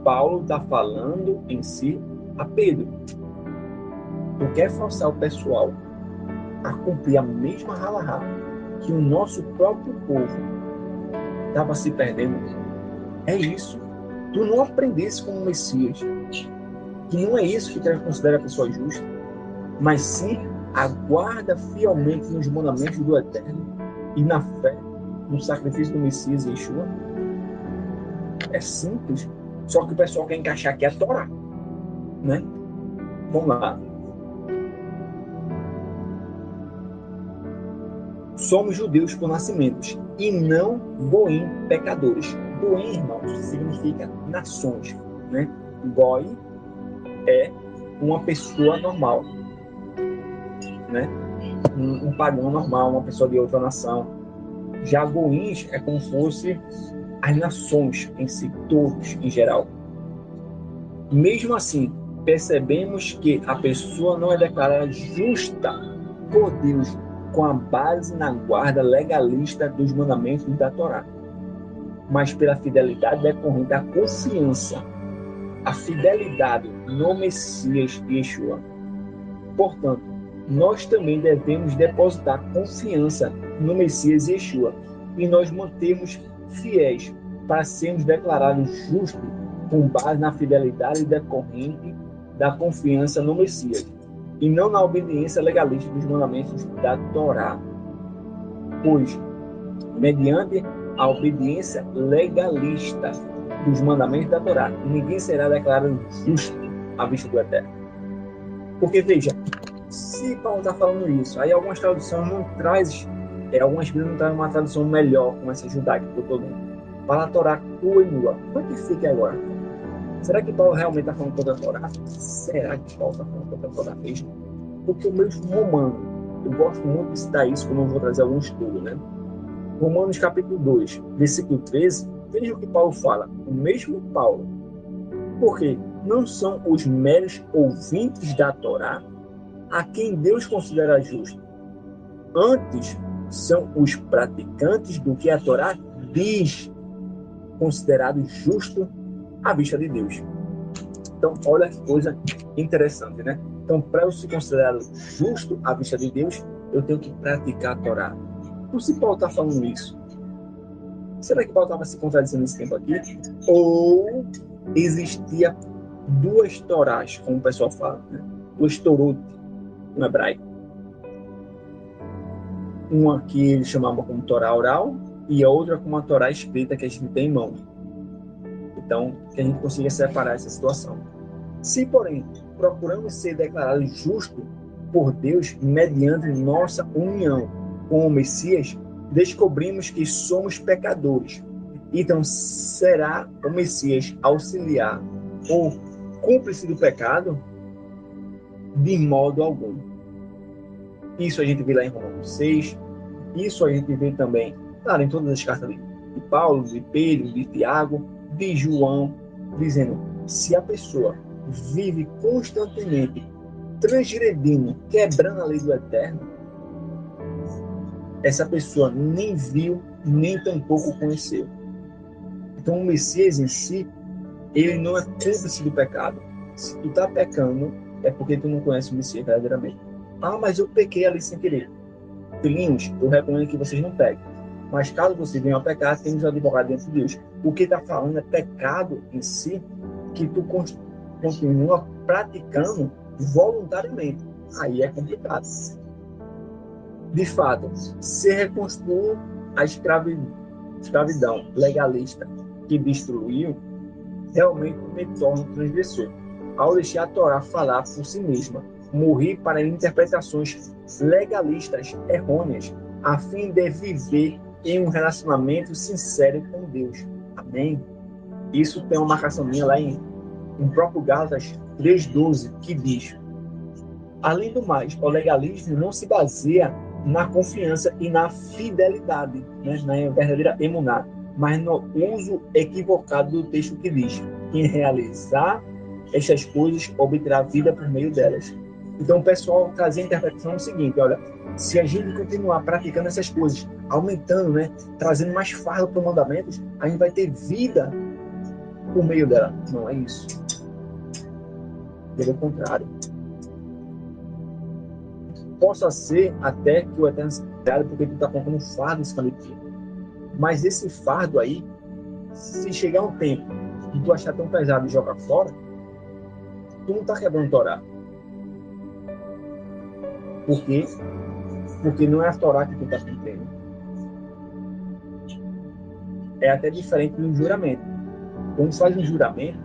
Paulo está falando em si a Pedro. Tu quer forçar o pessoal a cumprir a mesma halahá que o nosso próprio povo estava se perdendo? É isso. Tu não aprendesse como Messias, que não é isso que te considera a pessoa justa, mas sim aguarda fielmente nos mandamentos do Eterno e na fé no sacrifício do Messias Yeshua. É simples, só que o pessoal quer encaixar aqui a Torá, né? Vamos lá. Somos judeus por nascimentos e não goim pecadores. Goim, irmãos, significa nações, né? Goi é uma pessoa normal, né? Um pagão normal, uma pessoa de outra nação. Já goins é como se fosse as nações em si, todos em geral. Mesmo assim, percebemos que a pessoa não é declarada justa por Deus com a base na guarda legalista dos mandamentos da Torá, mas pela fidelidade decorrente da confiança, a fidelidade no Messias Yeshua. Portanto, nós também devemos depositar confiança no Messias Yeshua e nós mantemos fiéis para sermos declarados justos com base na fidelidade decorrente da confiança no Messias e não na obediência legalista dos mandamentos da Torá. Pois, mediante a obediência legalista dos mandamentos da Torá, ninguém será declarado justo à vista do Eterno. Porque, veja, se Paulo está falando isso, aí algumas traduções não traz, algumas Bíblias não trazem uma tradução melhor, como essa judaica que eu estou lendo. Para a Torá crua e nua. Como é que fica agora? Será que Paulo realmente está falando contra a Torá? Será que Paulo está falando contra a Torá mesmo? Porque o mesmo Romano, eu gosto muito de citar isso quando eu vou trazer algum estudo, né? Romanos capítulo 2, versículo 13, veja o que Paulo fala. O mesmo Paulo. Porque não são os meros ouvintes da Torá a quem Deus considera justo. Antes, são os praticantes do que a Torá diz considerado justo à vista de Deus. Então, olha que coisa interessante, né? Então, para eu ser considerado justo à vista de Deus, eu tenho que praticar a Torá. Então, se Paulo está falando isso, será que Paulo estava se contradizendo nesse tempo aqui? Ou existia duas Torás, como o pessoal fala, né? Duas Torot no hebraico. Uma que ele chamava como Torá oral e a outra como a Torá escrita que a gente tem em mão. Então, que a gente consiga separar essa situação. Se, porém, procuramos ser declarados justos por Deus mediante nossa união com o Messias, descobrimos que somos pecadores. Então, será o Messias auxiliar ou cúmplice do pecado? De modo algum. Isso a gente vê lá em Romanos 6, isso a gente vê também, claro, em todas as cartas de Paulo, de Pedro, de Tiago, de João, dizendo, se a pessoa vive constantemente transgredindo, quebrando a lei do Eterno, essa pessoa nem viu, nem tampouco conheceu. Então o Messias em si, ele não é cúmplice do pecado. Se tu tá pecando, é porque tu não conhece o Messias verdadeiramente. Ah, mas eu pequei ali sem querer. Filhinhos, eu recomendo que vocês não peguem. Mas caso você venha a pecar, temos um advogado diante de Deus. O que está falando é pecado em si, que tu continua praticando voluntariamente. Aí é complicado. De fato, se reconstruiu a escravidão legalista que destruiu, realmente me torna um transgressor. Ao deixar a Torá falar por si mesma, morri para interpretações legalistas errôneas, a fim de viver em um relacionamento sincero com Deus. Amém? Isso tem uma marcação minha lá em próprio Gálatas 3,12, que diz: além do mais, o legalismo não se baseia na confiança e na fidelidade, né, na verdadeira emuná, mas no uso equivocado do texto que diz: quem realizar estas coisas obterá vida por meio delas. Então o pessoal trazia a interpretação seguinte: olha, se a gente continuar praticando essas coisas, aumentando, né, trazendo mais fardo para os mandamentos, a gente vai ter vida por meio dela. Não é isso. Pelo contrário. Possa ser até que o Eterno se criado porque tu está colocando um fardo em cima de ti. Mas esse fardo aí, se chegar um tempo e tu achar tão pesado e jogar fora, tu não está quebrando Torá. Por quê? Porque não é a Torá que tu está cumprindo. É até diferente do juramento. Quando faz um juramento,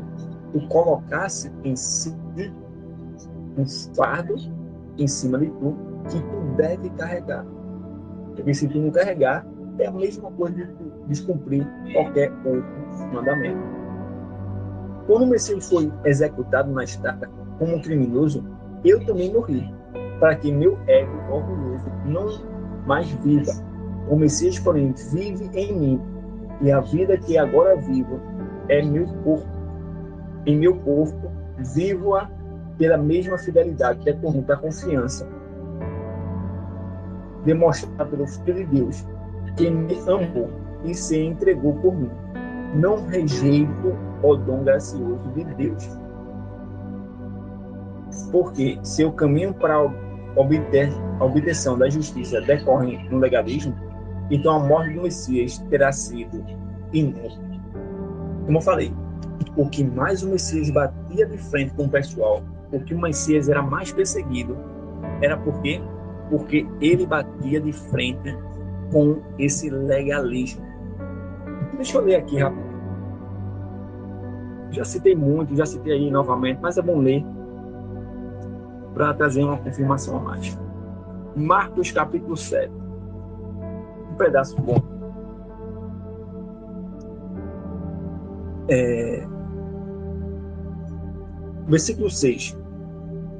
tu colocasse em si um fardo em cima de tu que tu deve carregar. Porque se tu não carregar, é a mesma coisa de descumprir qualquer outro mandamento. Quando o Messias foi executado na estaca como um criminoso, eu também morri, para que meu ego orgulhoso não mais viva. O Messias, porém, vive em mim, e a vida que agora vivo é meu corpo. Em meu corpo, vivo-a pela mesma fidelidade que é comum para a confiança demonstrada pelo Filho de Deus, que me amou e se entregou por mim. Não rejeito o dom gracioso de Deus. Porque se o caminho para a obtenção da justiça decorre no legalismo, então a morte do Messias terá sido inútil. Como eu falei, o que mais o Messias batia de frente com o pessoal, o que o Messias era mais perseguido, era porque ele batia de frente com esse legalismo. Deixa eu ler aqui rápido. Já citei muito, já citei aí novamente, mas é bom ler. para trazer uma confirmação a mais. Marcos capítulo 7. Um pedaço bom. Versículo 6.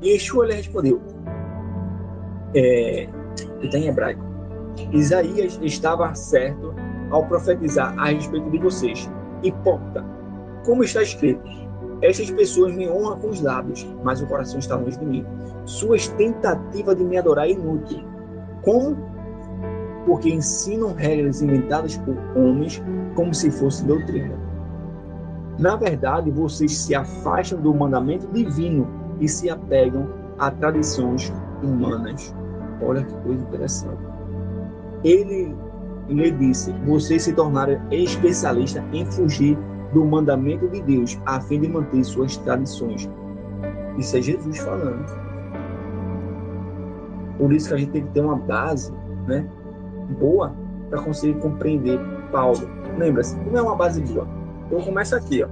E Yeshua lhe respondeu, está em hebraico, Isaías estava certo ao profetizar a respeito de vocês. Hipócrita, como está escrito, estas pessoas me honram com os lábios, mas o coração está longe de mim. Suas tentativas de me adorar é inútil. Como? Porque ensinam regras inventadas por homens como se fosse doutrina. Na verdade, vocês se afastam do mandamento divino e se apegam a tradições humanas. Olha que coisa interessante. Ele lhe disse, vocês se tornaram especialistas em fugir do mandamento de Deus, a fim de manter suas tradições. Isso é Jesus falando. Por isso que a gente tem que ter uma base, né, boa para conseguir compreender Paulo. Lembra-se, não é uma base boa. Eu começo aqui, ó.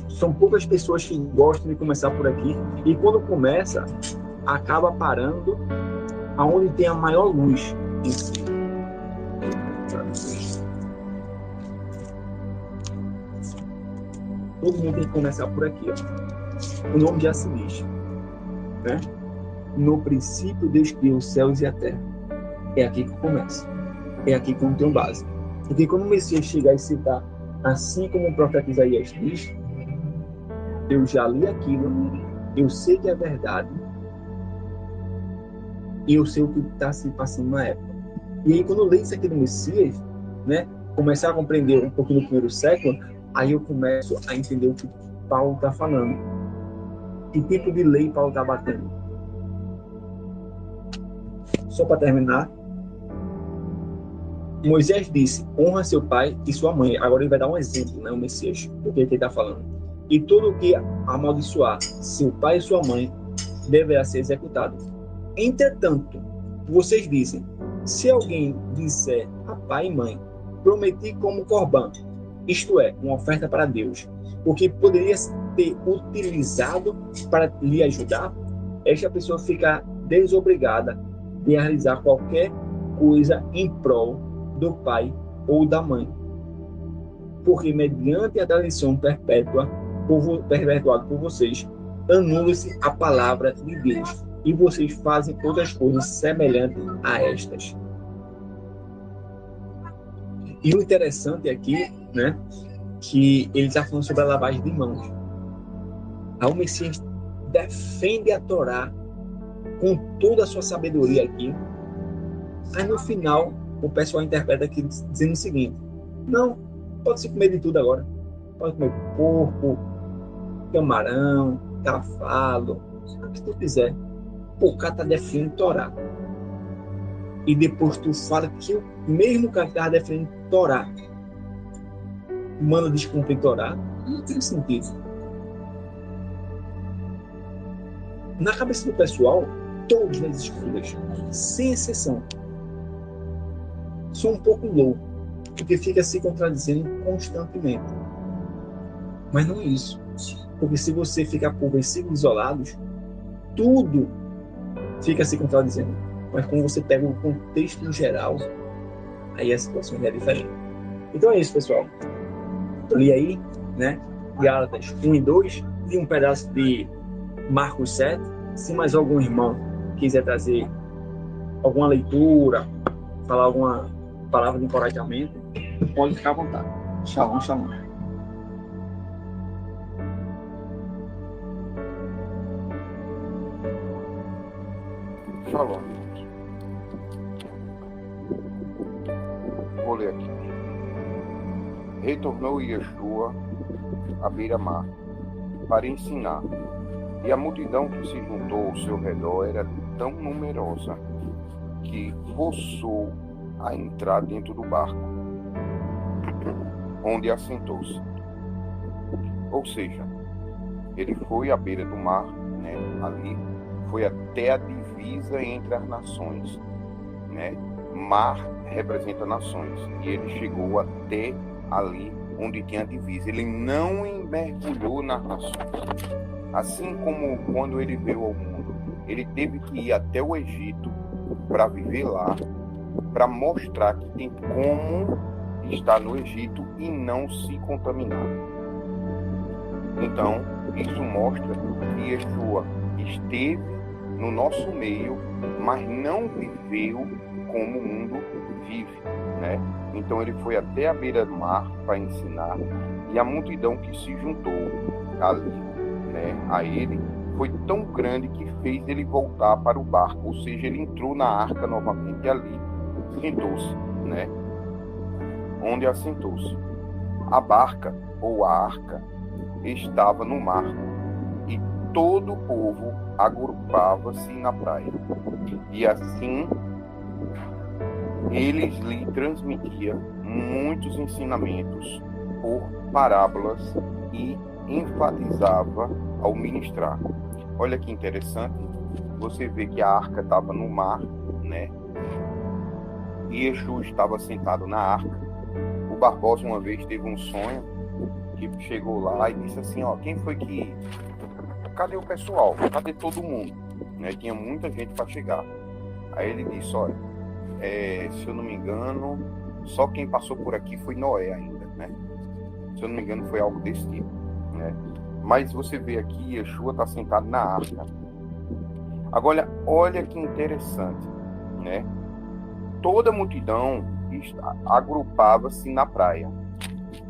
São poucas pessoas que gostam de começar por aqui, e quando começa, acaba parando aonde tem a maior luz em si. Todo mundo tem que começar por aqui, ó. O nome já se diz, né? No princípio Deus criou os céus e a terra. É aqui que começa. É aqui que não tem base. Porque quando o Messias chegar e citar, assim como o profeta Isaías diz, eu já li aquilo, eu sei que é verdade, e eu sei o que está se passando na época. E aí, quando eu leio isso aqui do Messias, né, começar a compreender um pouquinho do primeiro século, aí eu começo a entender o que Paulo está falando. Que tipo de lei Paulo está batendo. Só para terminar, Moisés disse, honra seu pai e sua mãe. Agora ele vai dar um exemplo, né, o Messias, do que ele está falando. E todo o que amaldiçoar seu pai e sua mãe deverá ser executado. Entretanto, vocês dizem, se alguém disser a pai e mãe, prometi como corbã, isto é, uma oferta para Deus, o que poderia ter utilizado para lhe ajudar, esta pessoa fica desobrigada de realizar qualquer coisa em prol do pai ou da mãe. Porque mediante a tradição perpetuada por vocês, anula-se a palavra de Deus e vocês fazem outras coisas semelhantes a estas. E o interessante aqui, né, que ele está falando sobre a lavagem de mãos. O Messias defende a Torá com toda a sua sabedoria aqui. Aí no final, o pessoal interpreta aqui dizendo o seguinte: não, pode se comer de tudo agora. Pode comer porco, camarão, cavalo, o que tu quiser. O cara está defendendo Torá. E depois tu fala que o mesmo cara que estava defendendo Torá manda descumprir Torá. Não tem sentido. Na cabeça do pessoal, todas as escolhas, sem exceção, são um pouco loucos, porque fica se contradizendo constantemente. Mas não é isso. Porque se você ficar por versículos isolados, tudo fica se contradizendo. Mas quando você pega o contexto em geral, aí a situação é diferente. Então é isso, pessoal. Eu li aí, né, Gálatas 1 e 2, e um pedaço de Marcos 7. Se mais algum irmão quiser trazer alguma leitura, falar alguma palavra de encorajamento, pode ficar à vontade. Shalom, shalom. Shalom. Vou ler aqui. Retornou Yeshua à beira-mar para ensinar, e a multidão que se juntou ao seu redor era tão numerosa que forçou a entrar dentro do barco, onde assentou-se. Ou seja, ele foi à beira do mar, né, ali, foi até a divisa entre as nações, né? Mar representa nações, e ele chegou até ali onde tinha a divisa. Ele não mergulhou nas nações. Assim como quando ele veio ao mundo, ele teve que ir até o Egito para viver lá, para mostrar que tem como estar no Egito e não se contaminar. Então, isso mostra que Yeshua esteve no nosso meio, mas não viveu como o mundo vive, né? Então ele foi até a beira do mar para ensinar, e a multidão que se juntou ali, né, a ele, foi tão grande que fez ele voltar para o barco, ou seja, ele entrou na arca novamente e ali sentou-se, né? Onde assentou-se. A barca, ou a arca, estava no mar, e todo o povo agrupava-se na praia. E assim, eles lhe transmitiam muitos ensinamentos por parábolas e enfatizava ao ministrar. Olha que interessante, você vê que a arca estava no mar, né? E Yeshua estava sentado na arca. O Barbosa uma vez teve um sonho, que chegou lá e disse assim, ó, quem foi que... Cadê o pessoal? Cadê todo mundo? Né? Tinha muita gente para chegar. Aí ele disse, olha, se eu não me engano, só quem passou por aqui foi Noé ainda, né? Se eu não me engano, foi algo desse tipo, né? Mas você vê aqui, Yeshua está sentado na arca. Agora, olha que interessante, né? Toda a multidão agrupava-se na praia.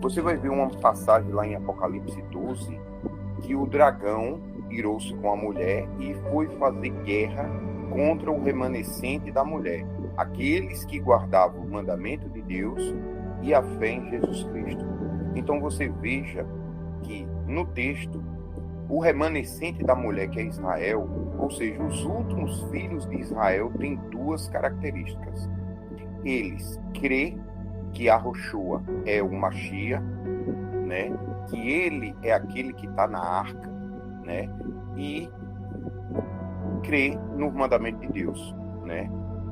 Você vai ver uma passagem lá em Apocalipse 12, que o dragão irou-se com a mulher e foi fazer guerra contra o remanescente da mulher, aqueles que guardavam o mandamento de Deus e a fé em Jesus Cristo. Então você veja que no texto, o remanescente da mulher, que é Israel, ou seja, os últimos filhos de Israel, têm duas características. Eles crê que Yahoshua é o Mashiach, né? Que ele é aquele que está na arca, né? E crê no mandamento de Deus, né?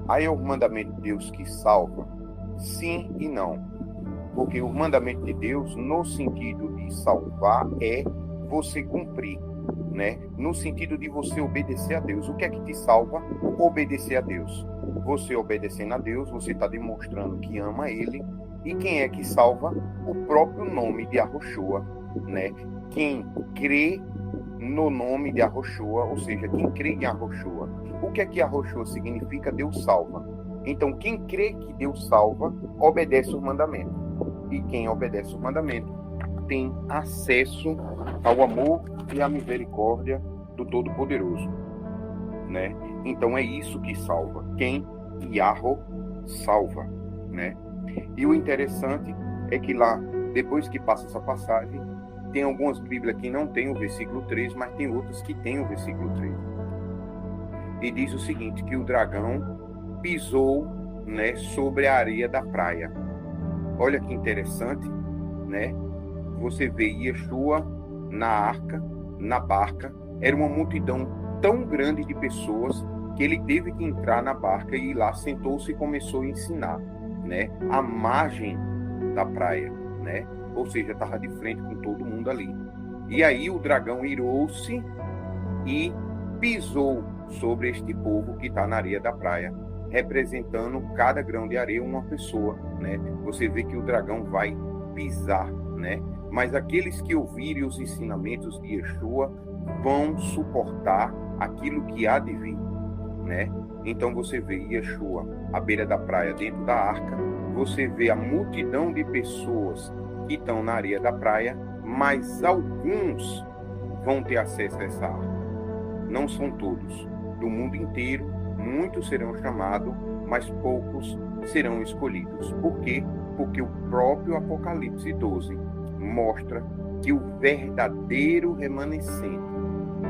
Aí é o mandamento de Deus que salva? Sim e não. Porque o mandamento de Deus, no sentido de salvar, é você cumprir, né? No sentido de você obedecer a Deus. O que é que te salva? Obedecer a Deus. Você obedecendo a Deus, você está demonstrando que ama Ele. E quem é que salva? O próprio nome de Yahoshua, né? Quem crê no nome de Yahoshua, ou seja, quem crê em Yahoshua. O que é que Yahoshua significa? Deus salva. Então, quem crê que Deus salva, obedece o mandamento. E quem obedece o mandamento tem acesso ao amor e à misericórdia do Todo-Poderoso, né? Então é isso que salva. Quem Yahweh salva, né? E o interessante é que lá, depois que passa essa passagem, tem algumas Bíblias que não tem o versículo 3, mas tem outras que tem o versículo 3. E diz o seguinte, que o dragão pisou, né, sobre a areia da praia. Olha que interessante, né? Você vê Yeshua na arca, na barca, era uma multidão tão grande de pessoas que ele teve que entrar na barca e ir lá, sentou-se e começou a ensinar, né? À margem da praia, né? Ou seja, estava de frente com todo mundo ali. E aí o dragão irou-se e pisou sobre este povo que está na areia da praia, representando cada grão de areia uma pessoa, né? Você vê que o dragão vai pisar, né? Mas aqueles que ouvirem os ensinamentos de Yeshua vão suportar aquilo que há de vir, né? Então você vê Yeshua à beira da praia, dentro da arca, você vê a multidão de pessoas que estão na areia da praia, mas alguns vão ter acesso a essa arca. Não são todos. Do mundo inteiro, muitos serão chamados, mas poucos serão escolhidos. Por quê? Porque o próprio Apocalipse 12 mostra que o verdadeiro remanescente,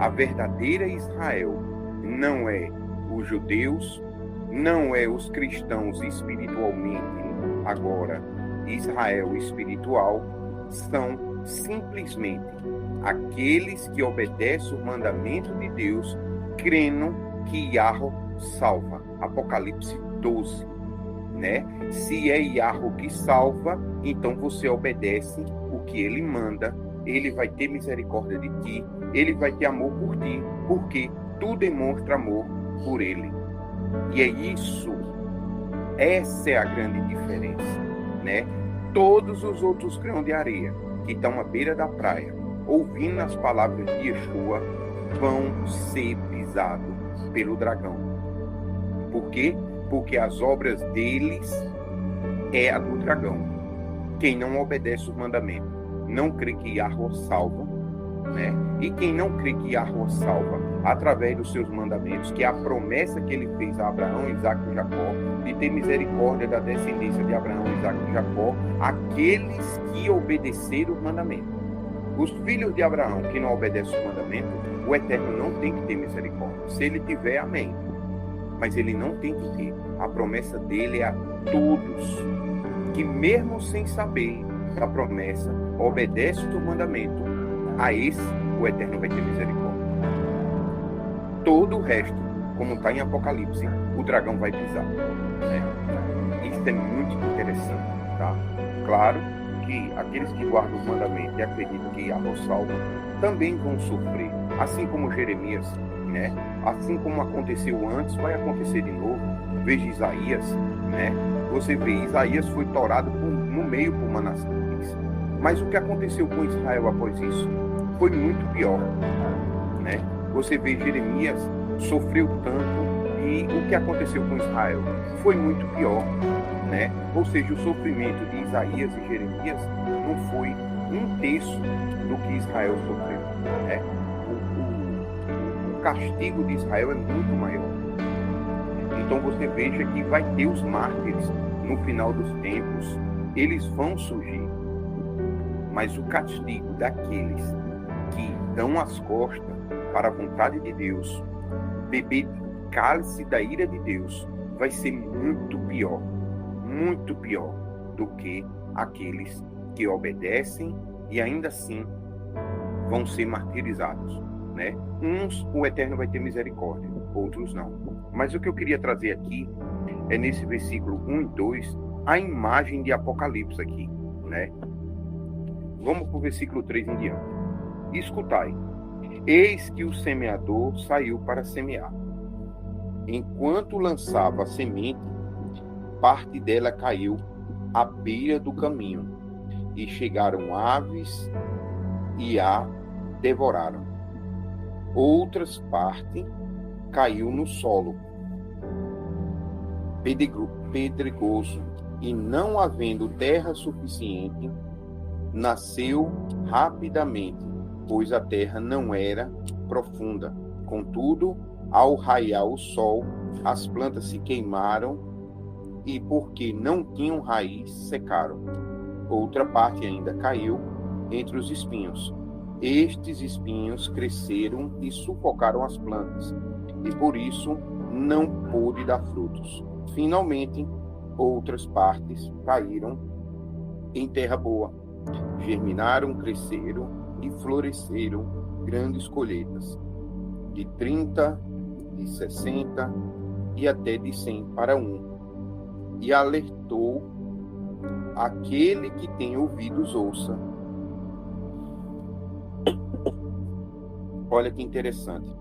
a verdadeira Israel, não é os judeus, não é os cristãos espiritualmente, agora Israel espiritual, são simplesmente aqueles que obedecem o mandamento de Deus, crendo que Yahweh salva. Apocalipse 12, né? Se é Yahweh que salva, então você obedece o que ele manda, ele vai ter misericórdia de ti, ele vai ter amor por ti, porque tu demonstra amor por ele. E é isso, essa é a grande diferença, né? Todos os outros grãos de areia que estão à beira da praia, ouvindo as palavras de Yeshua, vão ser pisados pelo dragão. Por quê? Porque as obras deles é a do dragão. Quem não obedece os mandamentos não crê que Yahweh salva, né? E quem não crê que Yahweh salva através dos seus mandamentos, que é a promessa que ele fez a Abraão, Isaque e Jacó, de ter misericórdia da descendência de Abraão, Isaque e Jacó, aqueles que obedeceram os mandamentos. Os filhos de Abraão que não obedecem os mandamentos, o Eterno não tem que ter misericórdia. Se ele tiver, amém. Mas ele não tem que ter. A promessa dele é a todos que, mesmo sem saber da promessa, obedece o mandamento, a esse o Eterno vai ter misericórdia. Todo o resto, como está em Apocalipse, o dragão vai pisar, né? Isso é muito interessante, tá? Claro que aqueles que guardam os mandamentos e acreditam que Yahweh salva também vão sofrer, assim como Jeremias, né? Assim como aconteceu antes, vai acontecer de novo. Veja Isaías, né? Você vê, Isaías foi torado no meio por Manassés. Mas o que aconteceu com Israel após isso foi muito pior, né? Você vê, Jeremias sofreu tanto e o que aconteceu com Israel foi muito pior, né? Ou seja, o sofrimento de Isaías e Jeremias não foi 1/3 do que Israel sofreu, né? O castigo de Israel é muito maior. Então você veja que vai ter os mártires no final dos tempos, eles vão surgir. Mas o castigo daqueles que dão as costas para a vontade de Deus, beber do cálice da ira de Deus, vai ser muito pior do que aqueles que obedecem e ainda assim vão ser martirizados, né? Uns o Eterno vai ter misericórdia, outros não. Mas o que eu queria trazer aqui é nesse versículo 1 e 2, a imagem de Apocalipse aqui, né? Vamos para o versículo 3 em diante. Escutai, eis que o semeador saiu para semear. Enquanto lançava a semente, parte dela caiu à beira do caminho, e chegaram aves e a devoraram. Outras partes caiu no solo pedregoso, e não havendo terra suficiente, nasceu rapidamente, pois a terra não era profunda. Contudo, ao raiar o sol, as plantas se queimaram e, porque não tinham raiz, secaram. Outra parte ainda caiu entre os espinhos. Estes espinhos cresceram e sufocaram as plantas, e por isso não pôde dar frutos. Finalmente, outras partes caíram em terra boa, germinaram, cresceram e floresceram grandes colheitas, de 30, de 60 e até de 100 para 1. E alertou aquele que tem ouvidos, ouça. Olha que interessante.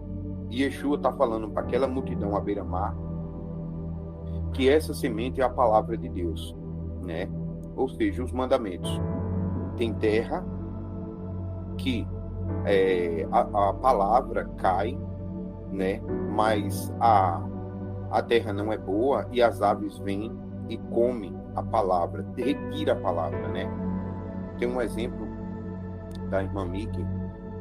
Yeshua está falando para aquela multidão à beira-mar que essa semente é a palavra de Deus, né? Ou seja, os mandamentos. Tem terra que a palavra cai, né? Mas a terra não é boa e as aves vêm e comem a palavra, retira a palavra, né? Tem um exemplo da irmã Miki,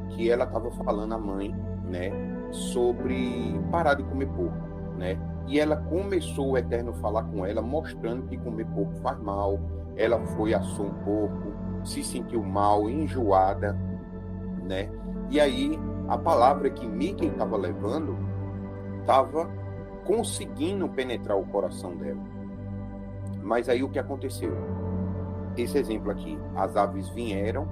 que ela estava falando à mãe, né, sobre parar de comer porco, né? E ela começou o Eterno a falar com ela, mostrando que comer porco faz mal. Ela foi, assou um porco, se sentiu mal, enjoada, né? E aí, a palavra que Mickey estava levando estava conseguindo penetrar o coração dela. Mas aí o que aconteceu? Esse exemplo aqui, as aves vieram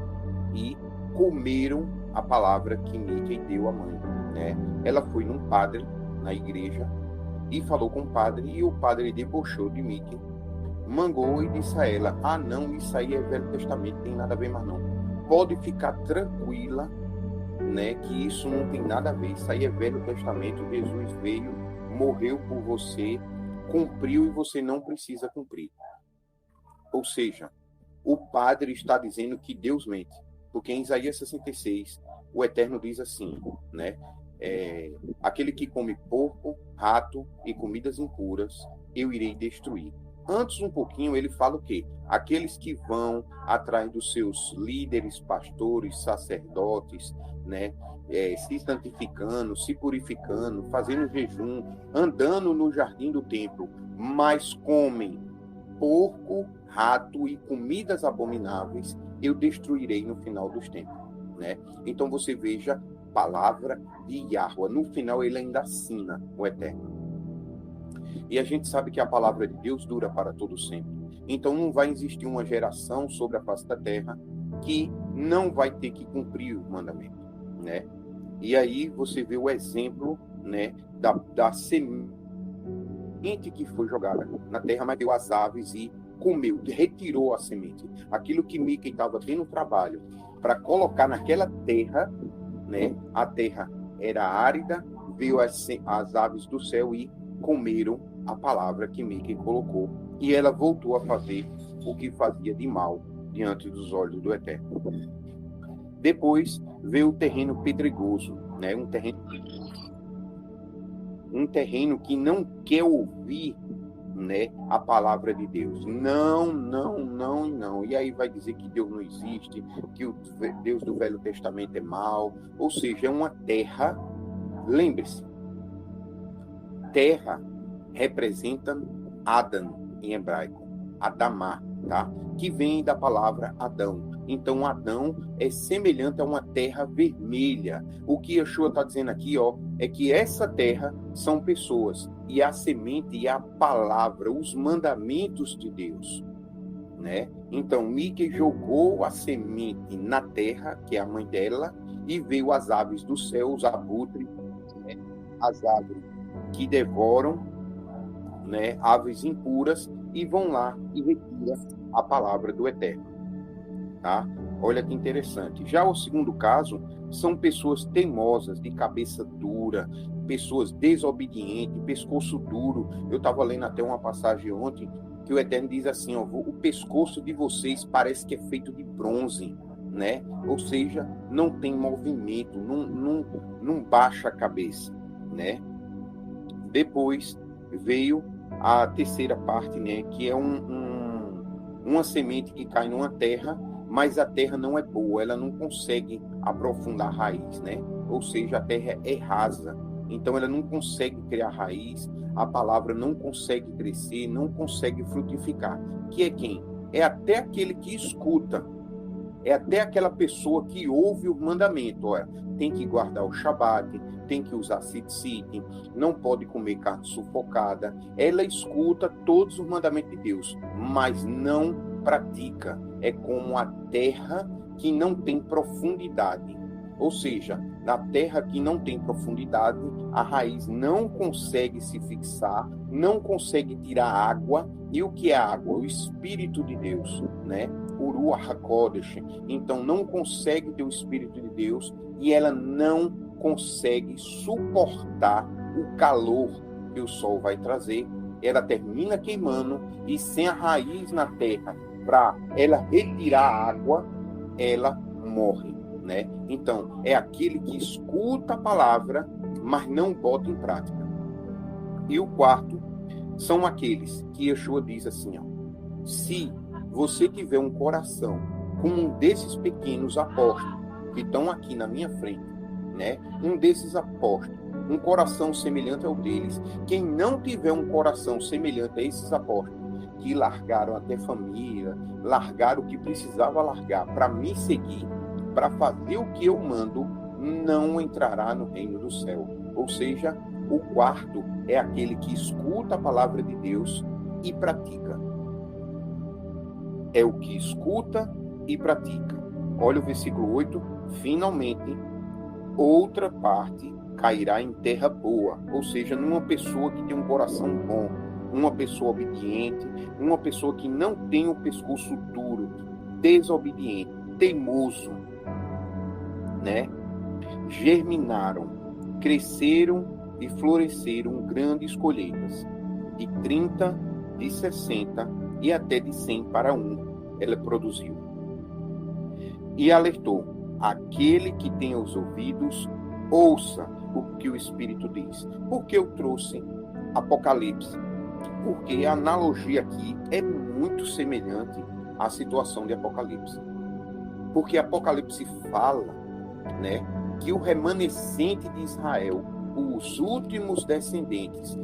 e comeram a palavra que Mickey deu à mãe, né? Ela foi num padre na igreja e falou com o padre, e o padre debochou de Mickey, mangou e disse a ela: ah não, isso aí é Velho Testamento, tem nada a ver mais não. Pode ficar tranquila né, que isso não tem nada a ver. Isso aí é Velho Testamento. Jesus veio, morreu por você, cumpriu e você não precisa cumprir. Ou seja, o padre está dizendo que Deus mente. Porque em Isaías 66, o Eterno diz assim, né? Aquele que come porco, rato e comidas impuras, eu irei destruir. Antes um pouquinho ele fala o quê? Aqueles que vão atrás dos seus líderes, pastores, sacerdotes, né? Se santificando, se purificando, fazendo jejum, andando no jardim do templo, mas comem porco, rato e comidas abomináveis, eu destruirei no final dos tempos, né? Então você veja, palavra de Yahweh. No final ele ainda assina o Eterno. E a gente sabe que a palavra de Deus dura para todo sempre. Então não vai existir uma geração sobre a face da terra que não vai ter que cumprir o mandamento, né? E aí você vê o exemplo, né, da semente que foi jogada na terra, mas deu as aves e comeu, retirou a semente. Aquilo que Miquei estava tendo trabalho para colocar naquela terra, né? A terra era árida, veio as aves do céu e comeram a palavra que Miquei colocou. E ela voltou a fazer o que fazia de mal diante dos olhos do Eterno. Depois veio o terreno pedregoso, né? Um terreno que não quer ouvir, né, a palavra de Deus. Não. E aí vai dizer que Deus não existe, que o Deus do Velho Testamento é mau. Ou seja, é uma terra. Lembre-se, terra representa Adam em hebraico, Adamá, tá? Que vem da palavra Adão. Então, Adão é semelhante a uma terra vermelha. O que Yeshua está dizendo aqui, é que essa terra são pessoas, e a semente e a palavra, os mandamentos de Deus, né? Então, Miquei jogou a semente na terra, que é a mãe dela, e veio as aves do céu, os abutres, né? As aves que devoram, né? Aves impuras, e vão lá e retiram a palavra do Eterno. Tá? Olha que interessante. Já o segundo caso são pessoas teimosas, de cabeça dura, pessoas desobedientes, pescoço duro. Eu estava lendo até uma passagem ontem que o Eterno diz assim, o pescoço de vocês parece que é feito de bronze, né? Ou seja, não tem movimento, não baixa a cabeça, né? Depois veio a terceira parte, né? Que é uma semente que cai numa terra, mas a terra não é boa, ela não consegue aprofundar a raiz, né? Ou seja, a terra é rasa, então ela não consegue criar raiz, a palavra não consegue crescer, não consegue frutificar. Que é quem? É até aquele que escuta, é até aquela pessoa que ouve o mandamento. Olha, tem que guardar o Shabat, tem que usar tzitzit, não pode comer carne sufocada. Ela escuta todos os mandamentos de Deus, mas não pratica. É como a terra que não tem profundidade. Ou seja, na terra que não tem profundidade, a raiz não consegue se fixar, não consegue tirar água. E o que é água? O Espírito de Deus, né? O Ruach HaKodesh. Então não consegue ter o Espírito de Deus e ela não consegue suportar o calor que o sol vai trazer. Ela termina queimando e sem a raiz na terra para ela retirar a água, ela morre, né? Então, é aquele que escuta a palavra, mas não bota em prática. E o quarto são aqueles que Yeshua diz assim, se você tiver um coração como um desses pequenos apóstolos que estão aqui na minha frente, né? Um desses apóstolos, um coração semelhante ao deles. Quem não tiver um coração semelhante a esses apóstolos, que largaram até família, largaram o que precisava largar para me seguir, para fazer o que eu mando, não entrará no reino do céu. Ou seja, o quarto é aquele que escuta a palavra de Deus e pratica. É o que escuta e pratica. Olha o versículo 8. Finalmente, outra parte cairá em terra boa. Ou seja, numa pessoa que tem um coração bom, uma pessoa obediente, uma pessoa que não tem o pescoço duro, desobediente, teimoso, né? germinaram, cresceram e floresceram grandes colheitas, de 30, de 60 e até de 100 para 1 ela produziu. E alertou: aquele que tem os ouvidos, ouça o que o Espírito diz. Por que eu trouxe Apocalipse? Porque a analogia aqui é muito semelhante à situação de Apocalipse. Porque Apocalipse fala, né, que o remanescente de Israel, os últimos descendentes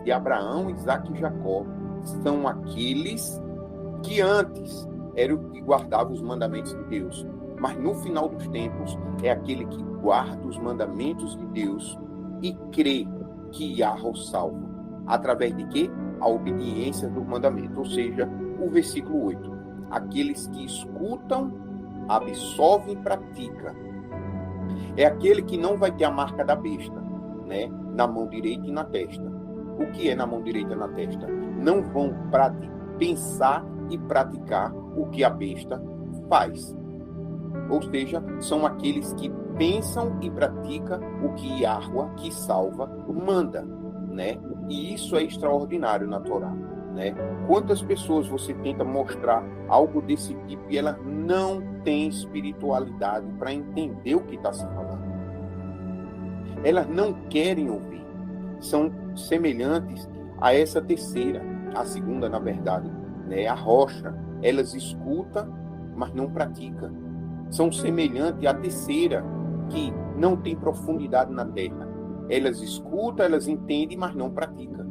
de Abraão, Isaque e Jacó, são aqueles que antes eram os que guardavam os mandamentos de Deus. Mas no final dos tempos, é aquele que guarda os mandamentos de Deus e crê que Yahweh o salva. Através de quê? A obediência do mandamento. Ou seja, o versículo 8. Aqueles que escutam, absorvem e praticam. É aquele que não vai ter a marca da besta, né? Na mão direita e na testa. O que é na mão direita e na testa? Não vão pensar e praticar o que a besta faz. Ou seja, são aqueles que pensam e praticam o que Yahweh, que salva, manda, né? E isso é extraordinário na Torá, né? Quantas pessoas você tenta mostrar algo desse tipo e elas não têm espiritualidade para entender o que está se falando? Elas não querem ouvir. São semelhantes a essa terceira, a segunda, na verdade, né? A rocha. Elas escutam, mas não praticam. São semelhantes à terceira, que não tem profundidade na terra. Elas escutam, elas entendem, mas não praticam.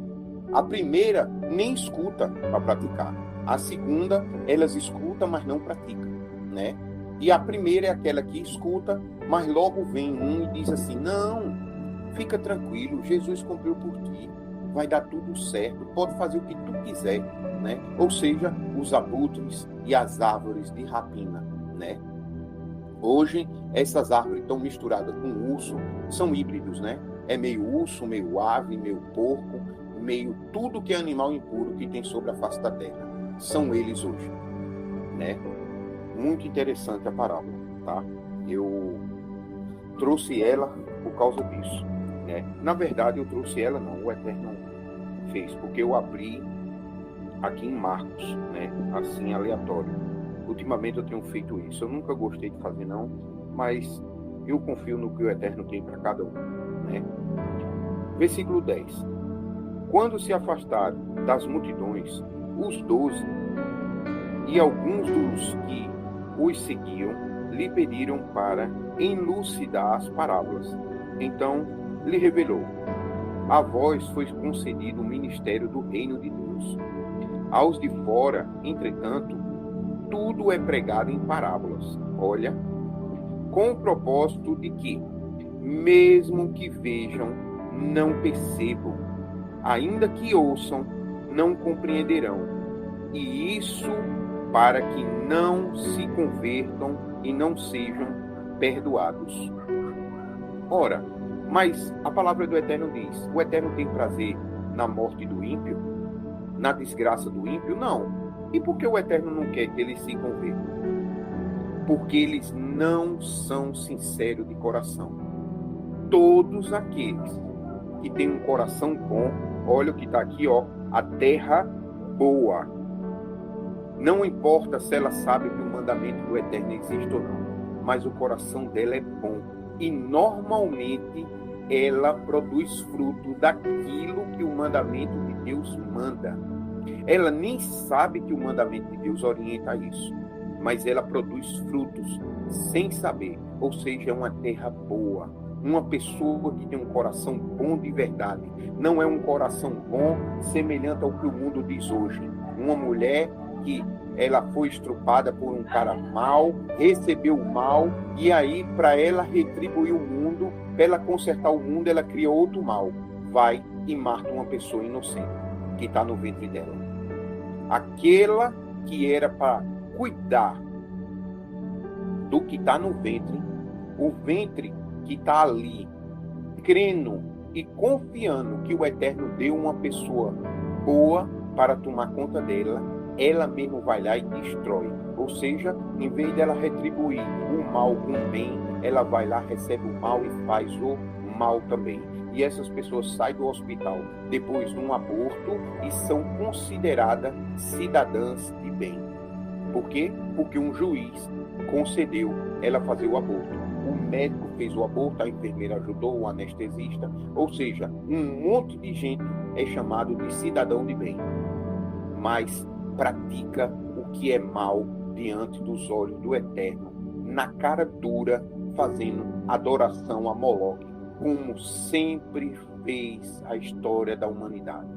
A primeira nem escuta para praticar. A segunda, elas escutam, mas não praticam, né? E a primeira é aquela que escuta, mas logo vem um e diz assim: não, fica tranquilo, Jesus cumpriu por ti, vai dar tudo certo, pode fazer o que tu quiser, né? Ou seja, os abutres e as árvores de rapina, né? Hoje, essas árvores estão misturadas com urso, são híbridos, né? É meio urso, meio ave, meio porco, meio tudo que é animal impuro que tem sobre a face da terra. São eles hoje, né? Muito interessante a parábola, tá? Eu trouxe ela por causa disso, né? Na verdade, eu trouxe ela, não, o Eterno fez, porque eu abri aqui em Marcos, né? Assim, aleatório. Ultimamente eu tenho feito isso. Eu nunca gostei de fazer, não, mas eu confio no que o Eterno tem para cada um, né? Versículo 10. Quando se afastaram das multidões, os 12 e alguns dos que os seguiam lhe pediram para elucidar as parábolas. Então lhe revelou: a vós foi concedido o ministério do reino de Deus. Aos de fora, entretanto, tudo é pregado em parábolas. Olha, com o propósito de que, mesmo que vejam, não percebam, ainda que ouçam, não compreenderão. E isso para que não se convertam e não sejam perdoados. Ora, mas a palavra do Eterno diz: o Eterno tem prazer na morte do ímpio? Na desgraça do ímpio? Não. E por que o Eterno não quer que eles se convertam? Porque eles não são sinceros de coração. Todos aqueles que têm um coração bom, olha o que está aqui, ó, a terra boa. Não importa se ela sabe que o mandamento do Eterno existe ou não, mas o coração dela é bom. E normalmente ela produz fruto daquilo que o mandamento de Deus manda. Ela nem sabe que o mandamento de Deus orienta a isso, mas ela produz frutos sem saber. Ou seja, é uma terra boa. Uma pessoa que tem um coração bom de verdade. Não é um coração bom semelhante ao que o mundo diz hoje. Uma mulher que ela foi estrupada por um cara mau, recebeu o mal, e aí, para ela retribuir o mundo, para ela consertar o mundo, ela cria outro mal. Vai e mata uma pessoa inocente que está no ventre dela. Aquela que era para cuidar do que está no ventre, o ventre que está ali, crendo e confiando que o Eterno deu uma pessoa boa para tomar conta dela, ela mesmo vai lá e destrói. Ou seja, em vez dela retribuir o mal com o bem, ela vai lá, recebe o mal e faz o mal também. E essas pessoas saem do hospital depois de um aborto e são consideradas cidadãs de bem. Por quê? Porque um juiz concedeu ela fazer o aborto. O médico fez o aborto, a enfermeira ajudou, o anestesista. Ou seja, um monte de gente é chamado de cidadão de bem, mas pratica o que é mal diante dos olhos do Eterno, na cara dura, fazendo adoração a Moloque, como sempre fez a história da humanidade,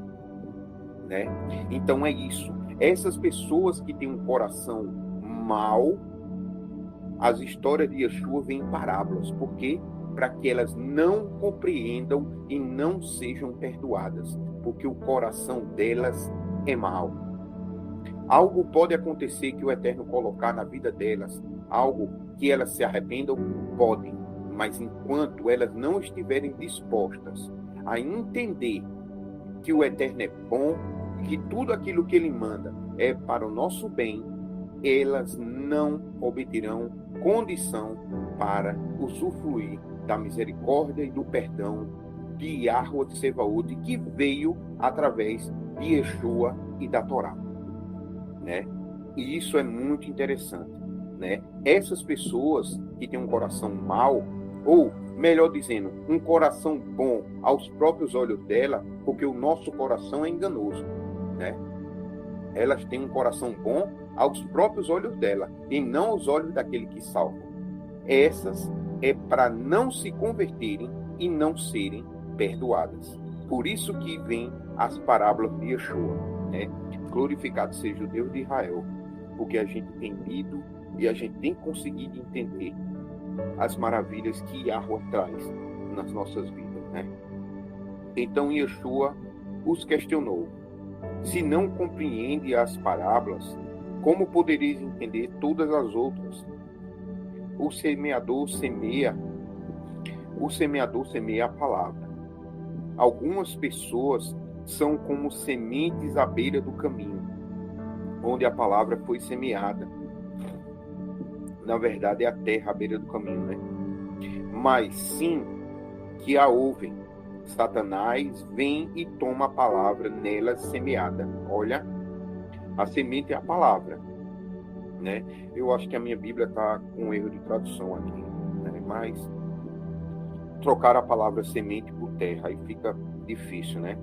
né? Então é isso. Essas pessoas que têm um coração mau, as histórias de Yeshua vêm em parábolas. Por quê? Para que elas não compreendam e não sejam perdoadas, porque o coração delas é mau. Algo pode acontecer que o Eterno colocar na vida delas, algo que elas se arrependam, pode, mas enquanto elas não estiverem dispostas a entender que o Eterno é bom, que tudo aquilo que Ele manda é para o nosso bem, elas não obterão condição para usufruir da misericórdia e do perdão de Yahweh de Sebaot, que veio através de Yeshua e da Torá, né? E isso é muito interessante, né? Essas pessoas que têm um coração mau, ou melhor dizendo, um coração bom aos próprios olhos dela, porque o nosso coração é enganoso, né? Elas têm um coração bom aos próprios olhos dela, e não aos olhos daquele que salva. Essas é para não se converterem e não serem perdoadas. Por isso que vem as parábolas de Yeshua, né? Glorificado seja o Deus de Israel, porque a gente tem lido e a gente tem conseguido entender as maravilhas que Yahweh traz nas nossas vidas, né? Então Yeshua os questionou: se não compreende as parábolas, como podereis entender todas as outras? O semeador semeia a palavra. Algumas pessoas são como sementes à beira do caminho, onde a palavra foi semeada. Na verdade, é a terra à beira do caminho, né? Mas sim que a ouvem. Satanás vem e toma a palavra nela semeada. Olha, a semente é a palavra, né? Eu acho que a minha Bíblia está com um erro de tradução aqui, né? Mas trocar a palavra semente por terra aí fica difícil, né?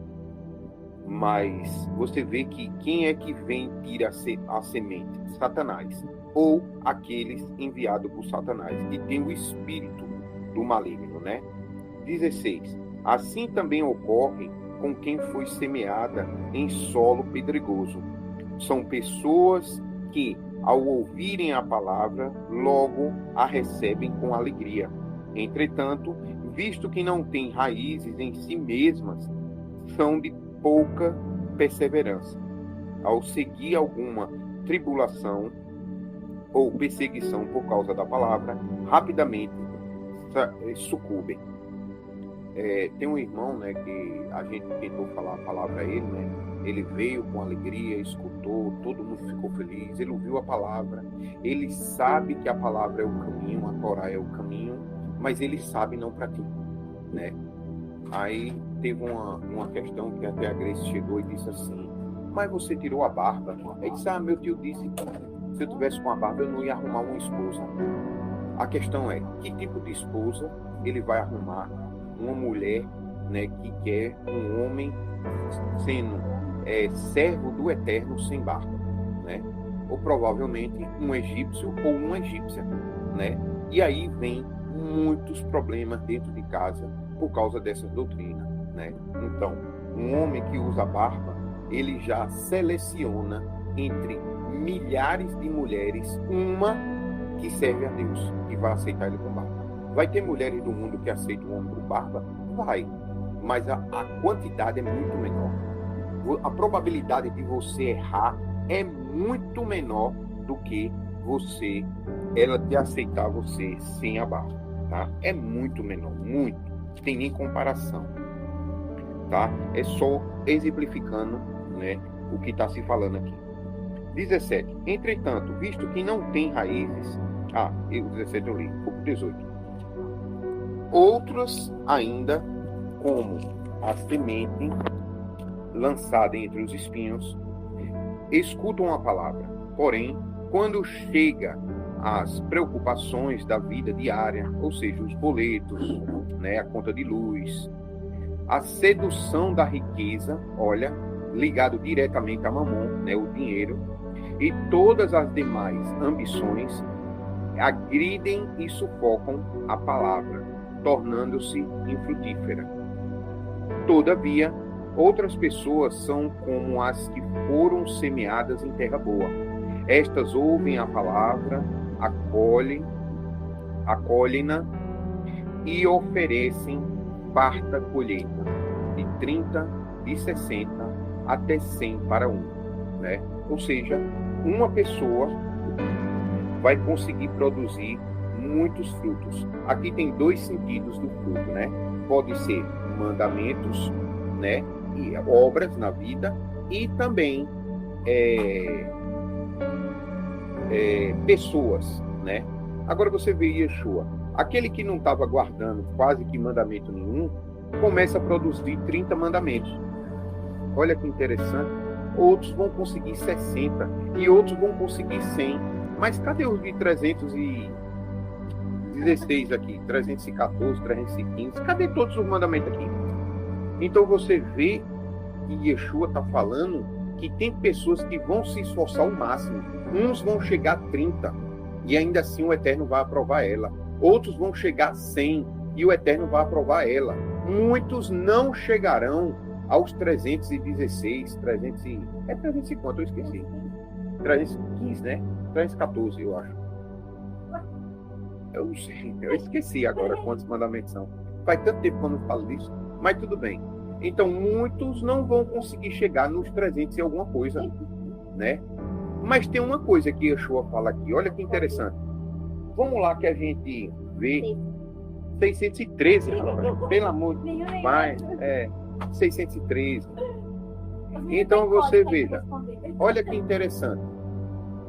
Mas você vê que quem é que vem e tira a semente? Satanás, ou aqueles enviados por Satanás, que tem o espírito do maligno, né? 16. Assim também ocorre com quem foi semeada em solo pedregoso. São pessoas que, ao ouvirem a palavra, logo a recebem com alegria. Entretanto, visto que não têm raízes em si mesmas, são de pouca perseverança. Ao seguir alguma tribulação ou perseguição por causa da palavra, rapidamente sucumbem. Tem um irmão, né, que a gente tentou falar a palavra a ele, né? Ele veio com alegria, escutou, todo mundo ficou feliz, ele ouviu a palavra, ele sabe que a palavra é o caminho, a Torá é o caminho, mas ele sabe e não pratica, né? Aí teve uma questão que até a Grace chegou e disse assim: mas você tirou a barba? Aí disse: meu tio disse que se eu tivesse com a barba eu não ia arrumar uma esposa. A questão é, que tipo de esposa ele vai arrumar? Uma mulher, né, que quer um homem sendo servo do Eterno sem barba, né? Ou provavelmente um egípcio ou uma egípcia, né? E aí vem muitos problemas dentro de casa por causa dessa doutrina, né? Então, um homem que usa barba, ele já seleciona entre milhares de mulheres uma que serve a Deus, que vai aceitar ele com barba. Vai ter mulheres do mundo que aceitam o homem com barba? Vai. Mas a quantidade é muito menor. A probabilidade de você errar é muito menor do que ela te aceitar você sem a barba, tá? É muito menor, muito. Não tem nem comparação, tá? É só exemplificando, né, o que está se falando aqui. 17. Entretanto, visto que não tem raízes... o 17 eu li, o 18. Outras ainda, como a semente lançada entre os espinhos, escutam a palavra. Porém, quando chega às preocupações da vida diária, ou seja, os boletos, né, a conta de luz, a sedução da riqueza, olha, ligado diretamente a mamon, né, o dinheiro, e todas as demais ambições agridem e sufocam a palavra, tornando-se infrutífera. Todavia, outras pessoas são como as que foram semeadas em terra boa. Estas ouvem a palavra, acolhem-na e oferecem farta colheita, de 30, de 60 até 100 para um, né? Ou seja, uma pessoa vai conseguir produzir muitos frutos. Aqui tem dois sentidos do fruto, né? Pode ser mandamentos, né? E obras na vida, e também pessoas, né? Agora você vê Yeshua, aquele que não estava guardando quase que mandamento nenhum, começa a produzir 30 mandamentos. Olha que interessante. Outros vão conseguir 60 e outros vão conseguir 100. Mas cadê os de 316 aqui? 314, 315? Cadê todos os mandamentos aqui? Então você vê que Yeshua está falando que tem pessoas que vão se esforçar ao máximo. Uns vão chegar a 30 e ainda assim o Eterno vai aprovar ela. Outros vão chegar a 100 e o Eterno vai aprovar ela. Muitos não chegarão aos 316, 300 e quanto? Eu esqueci. 315, né? 314, eu acho. Eu não sei, eu esqueci agora quantos mandamentos são. Faz tanto tempo que eu não falo disso, mas tudo bem. Então, muitos não vão conseguir chegar nos 300 e alguma coisa, né? Mas tem uma coisa que Yeshua fala aqui, olha que interessante. Vamos lá que a gente vê 613, pelo amor de Deus, 613. Então você veja, olha que interessante.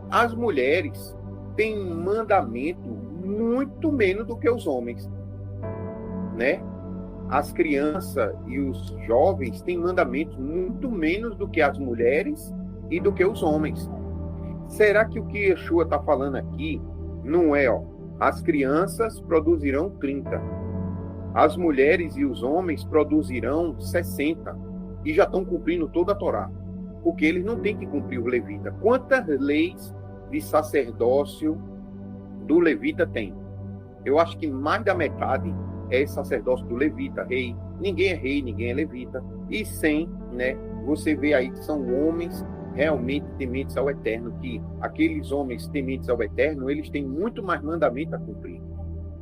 As mulheres têm mandamento muito menos do que os homens, né? As crianças e os jovens têm mandamentos muito menos do que as mulheres e do que os homens. Será que o que Yeshua está falando aqui não é, as crianças produzirão 30, as mulheres e os homens produzirão 60 e já estão cumprindo toda a Torá, porque eles não têm que cumprir o levita. Quantas leis de sacerdócio do levita tem? Eu acho que mais da metade é sacerdócio do levita, rei. Ninguém é rei, ninguém é levita. E 100, né? Você vê aí que são homens realmente tementes ao Eterno, que aqueles homens tementes ao Eterno, eles têm muito mais mandamento a cumprir,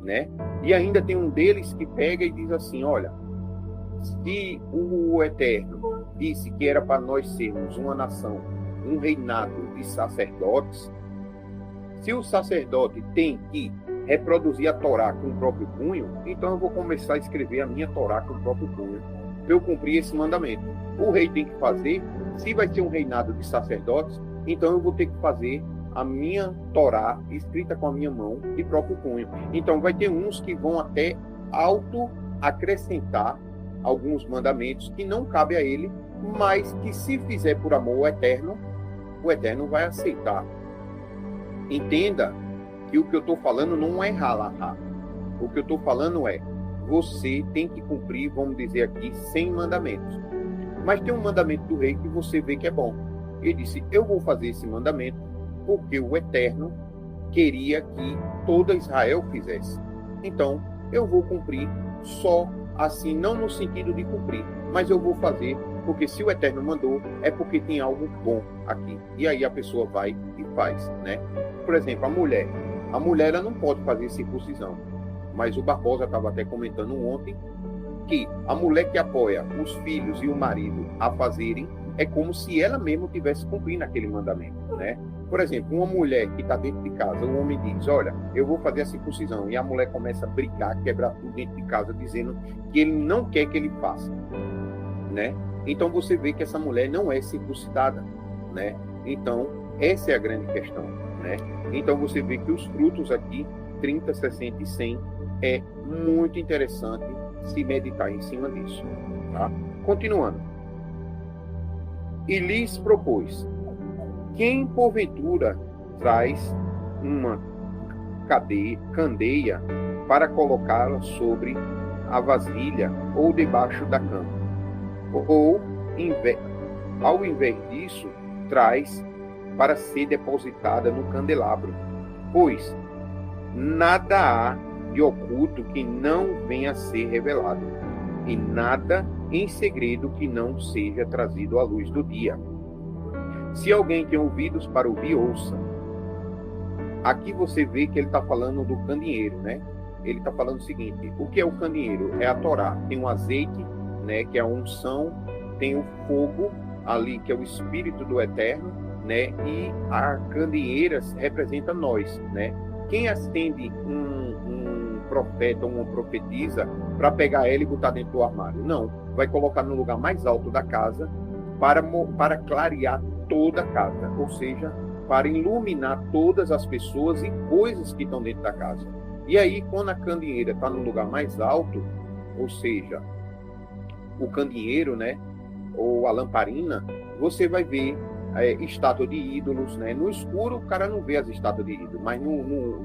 né? E ainda tem um deles que pega e diz assim, olha, se o Eterno disse que era para nós sermos uma nação, um reinado de sacerdotes, se o sacerdote tem que reproduzir a Torá com o próprio punho, então eu vou começar a escrever a minha Torá com o próprio punho, para eu cumprir esse mandamento. O rei tem que fazer, se vai ser um reinado de sacerdotes, então eu vou ter que fazer a minha Torá escrita com a minha mão de próprio punho. Então vai ter uns que vão até acrescentar alguns mandamentos que não cabe a ele, mas que se fizer por amor ao Eterno, o Eterno vai aceitar. Entenda que o que eu estou falando não é halahá. O que eu estou falando é, você tem que cumprir, vamos dizer aqui, 100 mandamentos. Mas tem um mandamento do rei que você vê que é bom. Ele disse, eu vou fazer esse mandamento porque o Eterno queria que toda Israel fizesse. Então, eu vou cumprir só assim, não no sentido de cumprir, mas eu vou fazer porque se o Eterno mandou, é porque tem algo bom aqui. E aí a pessoa vai e faz, né? Por exemplo, a mulher ela não pode fazer circuncisão. Mas o Barbosa estava até comentando ontem que a mulher que apoia os filhos e o marido a fazerem é como se ela mesma tivesse cumprindo aquele mandamento, né? Por exemplo, uma mulher que está dentro de casa, o homem diz, olha, eu vou fazer a circuncisão, e a mulher começa a brigar, quebrar tudo dentro de casa, dizendo que ele não quer que ele faça, né? Então você vê que essa mulher não é circuncidada, né? Então Essa é a grande questão, né? Então você vê que os frutos aqui, 30, 60 e 100, é muito interessante se meditar em cima disso, tá? Continuando. E lhes propôs: quem porventura traz uma candeia para colocá-la sobre a vasilha ou debaixo da cama? Ou, ao invés disso, traz para ser depositada no candelabro? Pois nada há de oculto que não venha a ser revelado, e nada em segredo que não seja trazido à luz do dia. Se alguém tem ouvidos para ouvir, ouça. Aqui você vê que ele está falando do candeeiro, né? Ele está falando o seguinte: o que é o candeeiro? É a Torá. Tem um azeite, né, que é a unção, tem o fogo ali, que é o Espírito do Eterno, né? E a candeeira representa nós, né? Quem acende um profeta ou uma profetisa para pegar ela e botar dentro do armário? Não. Vai colocar no lugar mais alto da casa para clarear toda a casa, ou seja, para iluminar todas as pessoas e coisas que estão dentro da casa. E aí, quando a candeeira está no lugar mais alto, ou seja, o candeeiro, né, ou a lamparina, você vai ver estátua de ídolos, né? No escuro o cara não vê as estátuas de ídolos, mas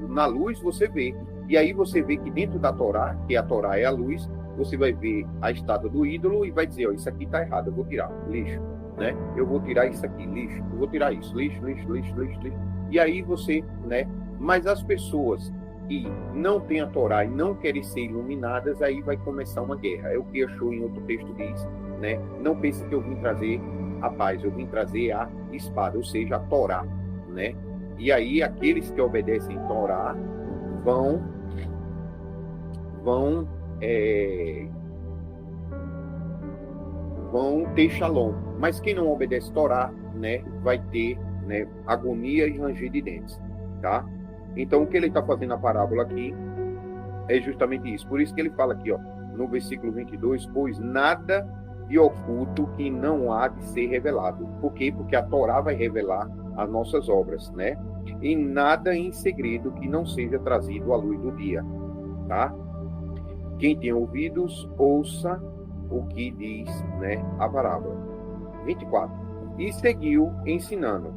na luz você vê. E aí você vê que dentro da Torá, que a Torá é a luz, você vai ver a estátua do ídolo e vai dizer: ó, isso aqui está errado, eu vou tirar, lixo, né? Eu vou tirar isso aqui, lixo, eu vou tirar isso, lixo, lixo, lixo, lixo, lixo. E aí você, né? Mas as pessoas que não têm a Torá e não querem ser iluminadas, aí vai começar uma guerra. É o que Yeshua em outro texto diz, né? Não pense que eu vim trazer a paz, eu vim trazer a espada, ou seja, a Torá, né? E aí aqueles que obedecem a Torá vão ter shalom. Mas quem não obedece a Torá, né, vai ter, né, agonia e ranger de dentes, tá? Então o que ele está fazendo na parábola aqui é justamente isso. Por isso que ele fala aqui, ó, no versículo 22, pois nada de oculto que não há de ser revelado. Por quê? Porque a Torá vai revelar as nossas obras, né? E nada em segredo que não seja trazido à luz do dia, tá? Quem tem ouvidos, ouça o que diz, né, a parábola. 24. E seguiu ensinando: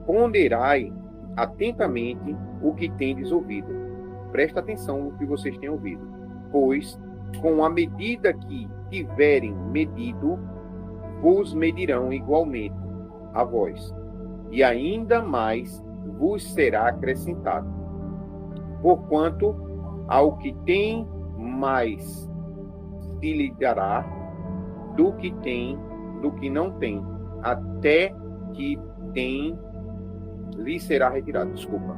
ponderai atentamente o que tendes ouvido. Presta atenção no que vocês têm ouvido. Pois, com a medida que tiverem medido, vos medirão igualmente a vós, e ainda mais vos será acrescentado. Porquanto, ao que tem, mais se lhe dará do que não tem, até que tem, lhe será retirado. Desculpa.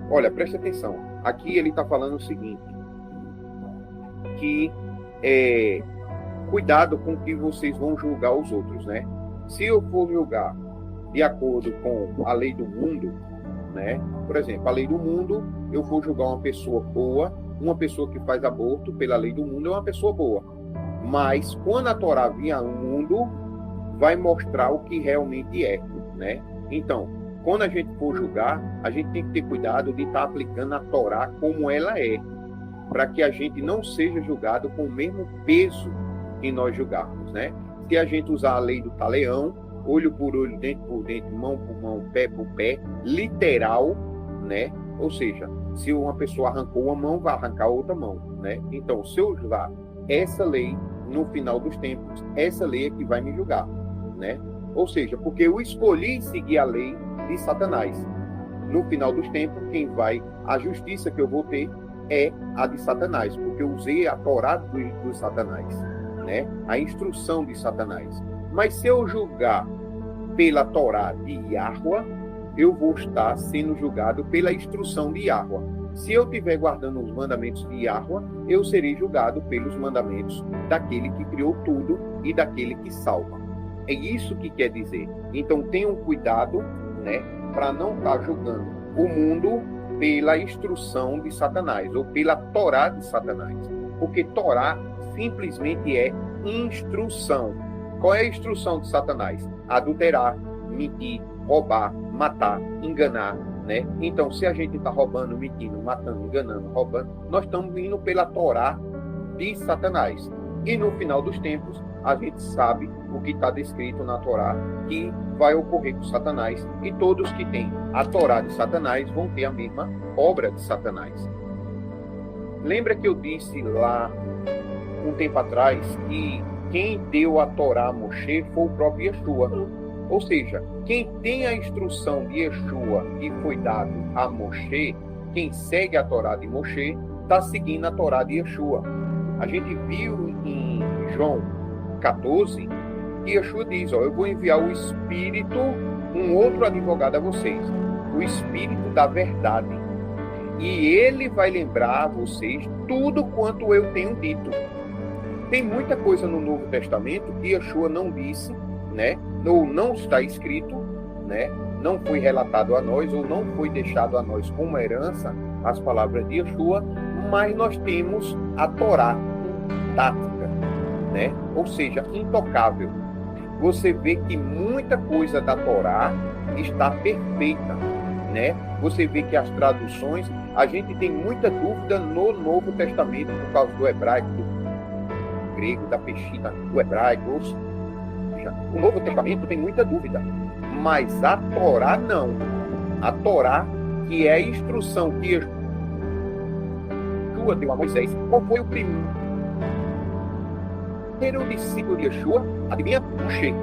Olha, presta atenção. Aqui ele está falando o seguinte, que cuidado com que vocês vão julgar os outros, né? Se eu for julgar de acordo com a lei do mundo, né? Por exemplo, a lei do mundo, eu vou julgar uma pessoa boa, uma pessoa que faz aborto pela lei do mundo é uma pessoa boa. Mas quando a Torá vier ao mundo, vai mostrar o que realmente é, né? Então, quando a gente for julgar, a gente tem que ter cuidado de estar aplicando a Torá como ela é, para que a gente não seja julgado com o mesmo peso que nós julgarmos, né? Se a gente usar a lei do talião, olho por olho, dente por dente, mão por mão, pé por pé, literal, né? Ou seja, se uma pessoa arrancou uma mão, vai arrancar outra mão, né? Então, se eu julgar essa lei no final dos tempos, essa lei é que vai me julgar, né? Ou seja, porque eu escolhi seguir a lei de Satanás. No final dos tempos, a justiça que eu vou ter é a de Satanás, porque eu usei a Torá do Satanás, né? A instrução de Satanás. Mas se eu julgar pela Torá de Yahua, eu vou estar sendo julgado pela instrução de Yahua. Se eu estiver guardando os mandamentos de Yahua, eu serei julgado pelos mandamentos daquele que criou tudo e daquele que salva. É isso que quer dizer. Então tenham cuidado, né, para não estar julgando o mundo pela instrução de Satanás ou pela Torá de Satanás. Porque Torá simplesmente é instrução. Qual é a instrução de Satanás? Adulterar, mentir, roubar, matar, enganar, né? Então, se a gente está roubando, mentindo, matando, enganando, roubando, nós estamos indo pela Torá de Satanás. E no final dos tempos, a gente sabe o que está descrito na Torá, que vai ocorrer com Satanás, e todos que têm a Torá de Satanás vão ter a mesma obra de Satanás. Lembra que eu disse lá, um tempo atrás, que quem deu a Torá a Moshe foi o próprio Yeshua. Ou seja, quem tem a instrução de Yeshua que foi dado a Moshe, quem segue a Torá de Moshe, está seguindo a Torá de Yeshua. A gente viu em João 14, que Yeshua diz, eu vou enviar o Espírito, um outro advogado a vocês, o Espírito da verdade. E ele vai lembrar a vocês tudo quanto eu tenho dito. Tem muita coisa no Novo Testamento que Yeshua não disse, né? Ou não está escrito, né? Não foi relatado a nós, ou não foi deixado a nós como herança, as palavras de Yeshua, mas nós temos a Torá tática, né? Ou seja, intocável. Você vê que muita coisa da Torá está perfeita, né? Você vê que as traduções, a gente tem muita dúvida no Novo Testamento por causa do hebraico, do grego, da peshita, do hebraico. Ou seja, o Novo Testamento tem muita dúvida, mas a Torá não. A Torá, que é a instrução que Yeshua deu a Moisés, qual foi o primeiro discípulo de Yeshua? Adivinha? Moshe.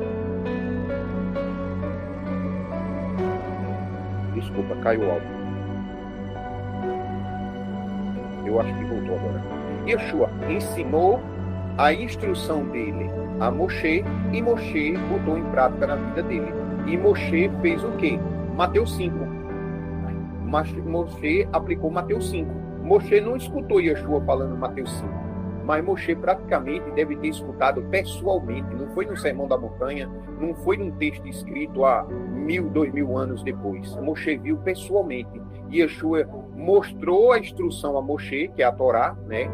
Desculpa, caiu o áudio. Eu acho que voltou agora. Yeshua ensinou a instrução dele a Moshe, e Moshe botou em prática na vida dele. E Moshe fez o quê? Mateus 5. Moshe aplicou Mateus 5. Moshe não escutou Yeshua falando Mateus 5, mas Moshe praticamente deve ter escutado pessoalmente. Não foi no Sermão da Montanha, não foi num texto escrito há 1000, 2000 anos depois. Moshe viu pessoalmente. Yeshua mostrou a instrução a Moshe, que é a Torá, né?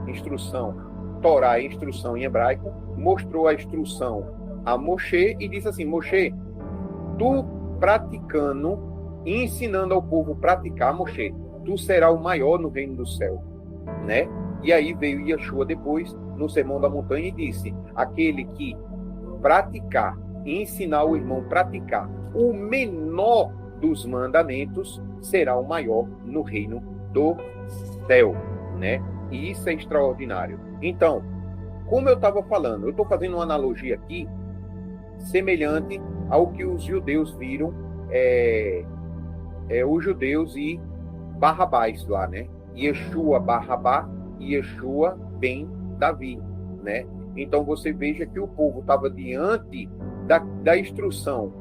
Instrução, Torá é instrução em hebraico. Mostrou a instrução a Moshe e disse assim: Moshe, tu praticando e ensinando ao povo a praticar, Moshe, tu será o maior no reino do céu, né? E aí veio Yeshua depois, no Sermão da Montanha, e disse: aquele que praticar e ensinar o irmão a praticar o menor dos mandamentos será o maior no reino do céu, né? E isso é extraordinário. Então, como eu estava falando, eu estou fazendo uma analogia aqui semelhante ao que os judeus viram, os judeus e Barrabás lá, né? Yeshua Barrabá e Yeshua ben Davi, né? Então você veja que o povo estava diante da instrução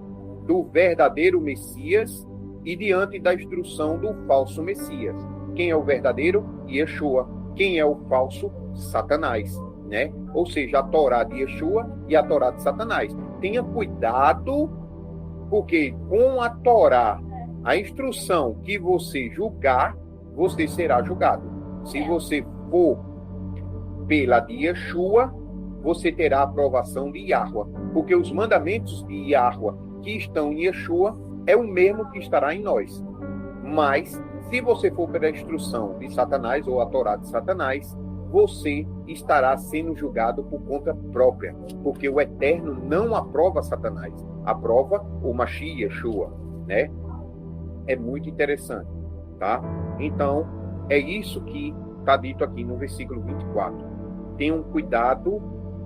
do verdadeiro Messias e diante da instrução do falso Messias. Quem é o verdadeiro? Yeshua. Quem é o falso? Satanás, né? Ou seja, a Torá de Yeshua e a Torá de Satanás. Tenha cuidado, porque com a Torá, a instrução que você julgar, você será julgado. Se você for pela de Yeshua, você terá a aprovação de Yahua, porque os mandamentos de Yahua que estão em Yeshua é o mesmo que estará em nós. Mas, se você for pela instrução de Satanás ou a Torá de Satanás, você estará sendo julgado por conta própria, porque o Eterno não aprova Satanás, aprova o Mashiach Yeshua, né? É muito interessante, tá? Então, é isso que está dito aqui no versículo 24. Tenham cuidado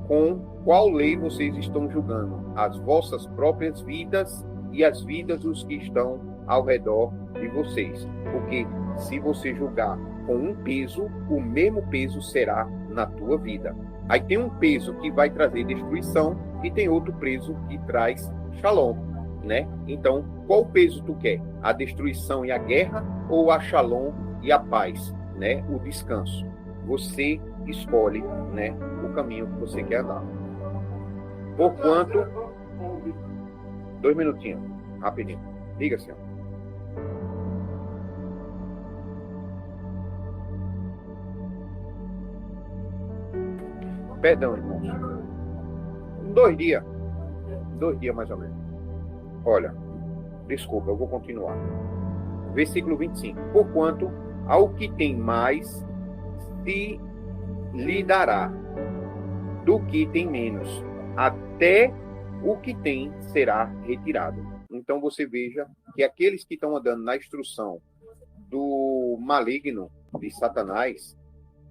com qual lei vocês estão julgando, as vossas próprias vidas e as vidas dos que estão ao redor de vocês. Porque se você julgar com um peso, o mesmo peso será na tua vida. Aí tem um peso que vai trazer destruição e tem outro peso que traz shalom, né? Então, qual peso tu quer? A destruição e a guerra ou a shalom e a paz, né? O descanso. Você escolhe, né, o caminho que você quer andar. Porquanto... 2 minutinhos, rapidinho. Diga, senhor. Perdão, irmãos. 2 dias. 2 dias, mais ou menos. Olha, desculpa, eu vou continuar. Versículo 25. Porquanto ao que tem mais se lhe dará do que tem menos, até o que tem será retirado. Então você veja que aqueles que estão andando na instrução do maligno, de Satanás,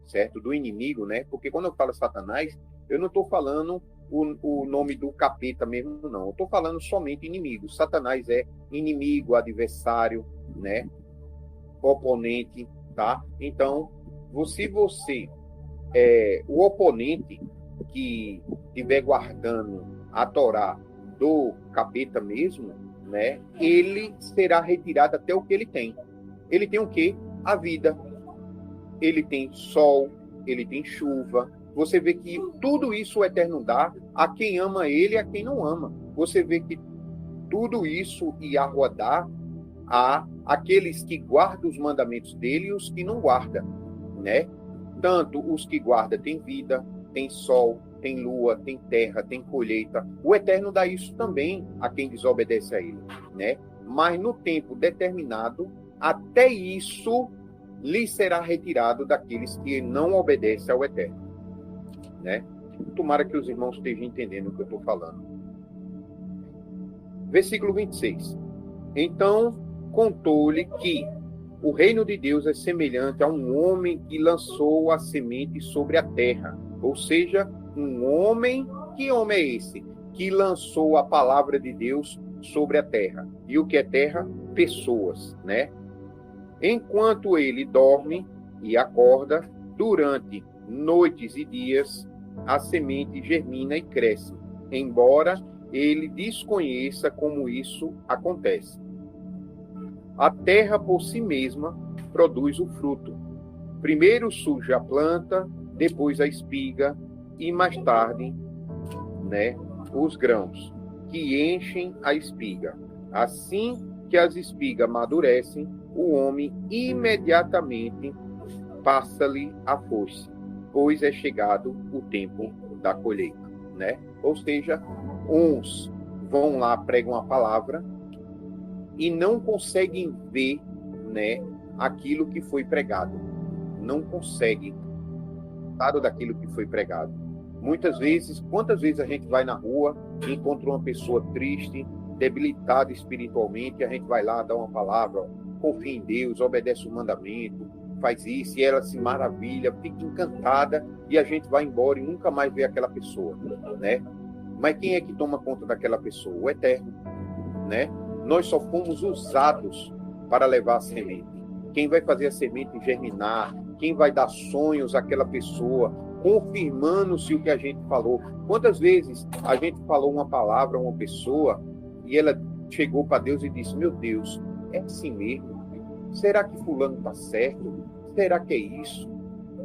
certo? Do inimigo, né? Porque quando eu falo Satanás, eu não estou falando o nome do capeta mesmo, não. Eu estou falando somente inimigo. Satanás é inimigo, adversário, né? Oponente, tá? Então, se você o oponente que estiver guardando a Torá do capeta mesmo, né? Ele será retirado até o que ele tem. Ele tem o quê? A vida. Ele tem sol, ele tem chuva. Você vê que tudo isso o Eterno dá a quem ama ele e a quem não ama. Você vê que tudo isso Yahweh dá a aqueles que guardam os mandamentos dele e os que não guardam, né? Tanto os que guardam têm vida, tem sol, tem lua, tem terra, tem colheita. O Eterno dá isso também a quem desobedece a ele, né? Mas no tempo determinado, até isso lhe será retirado daqueles que não obedecem ao Eterno, né? Tomara que os irmãos estejam entendendo o que eu estou falando. Versículo 26. Então contou-lhe que o reino de Deus é semelhante a um homem que lançou a semente sobre a terra. Ou seja, um homem, que homem é esse? Que lançou a palavra de Deus sobre a terra. E o que é terra? Pessoas, né? Enquanto ele dorme e acorda, durante noites e dias, a semente germina e cresce, embora ele desconheça como isso acontece. A terra por si mesma produz o fruto. Primeiro surge a planta, depois a espiga e mais tarde, né, os grãos, que enchem a espiga. Assim que as espigas amadurecem, o homem imediatamente passa-lhe a foice, pois é chegado o tempo da colheita, né? Ou seja, uns vão lá, pregam a palavra e não conseguem ver, né, aquilo que foi pregado. Não conseguem dar daquilo que foi pregado. Muitas vezes, quantas vezes a gente vai na rua e encontra uma pessoa triste, debilitada espiritualmente, e a gente vai lá dar uma palavra, confia em Deus, obedece o mandamento, faz isso, e ela se maravilha, fica encantada, e a gente vai embora e nunca mais vê aquela pessoa, né? Mas quem é que toma conta daquela pessoa? O Eterno, né? Nós só fomos usados para levar a semente. Quem vai fazer a semente germinar, quem vai dar sonhos àquela pessoa, confirmando-se o que a gente falou. Quantas vezes a gente falou uma palavra a uma pessoa e ela chegou para Deus e disse: meu Deus, é assim mesmo? Será que fulano está certo? Será que é isso?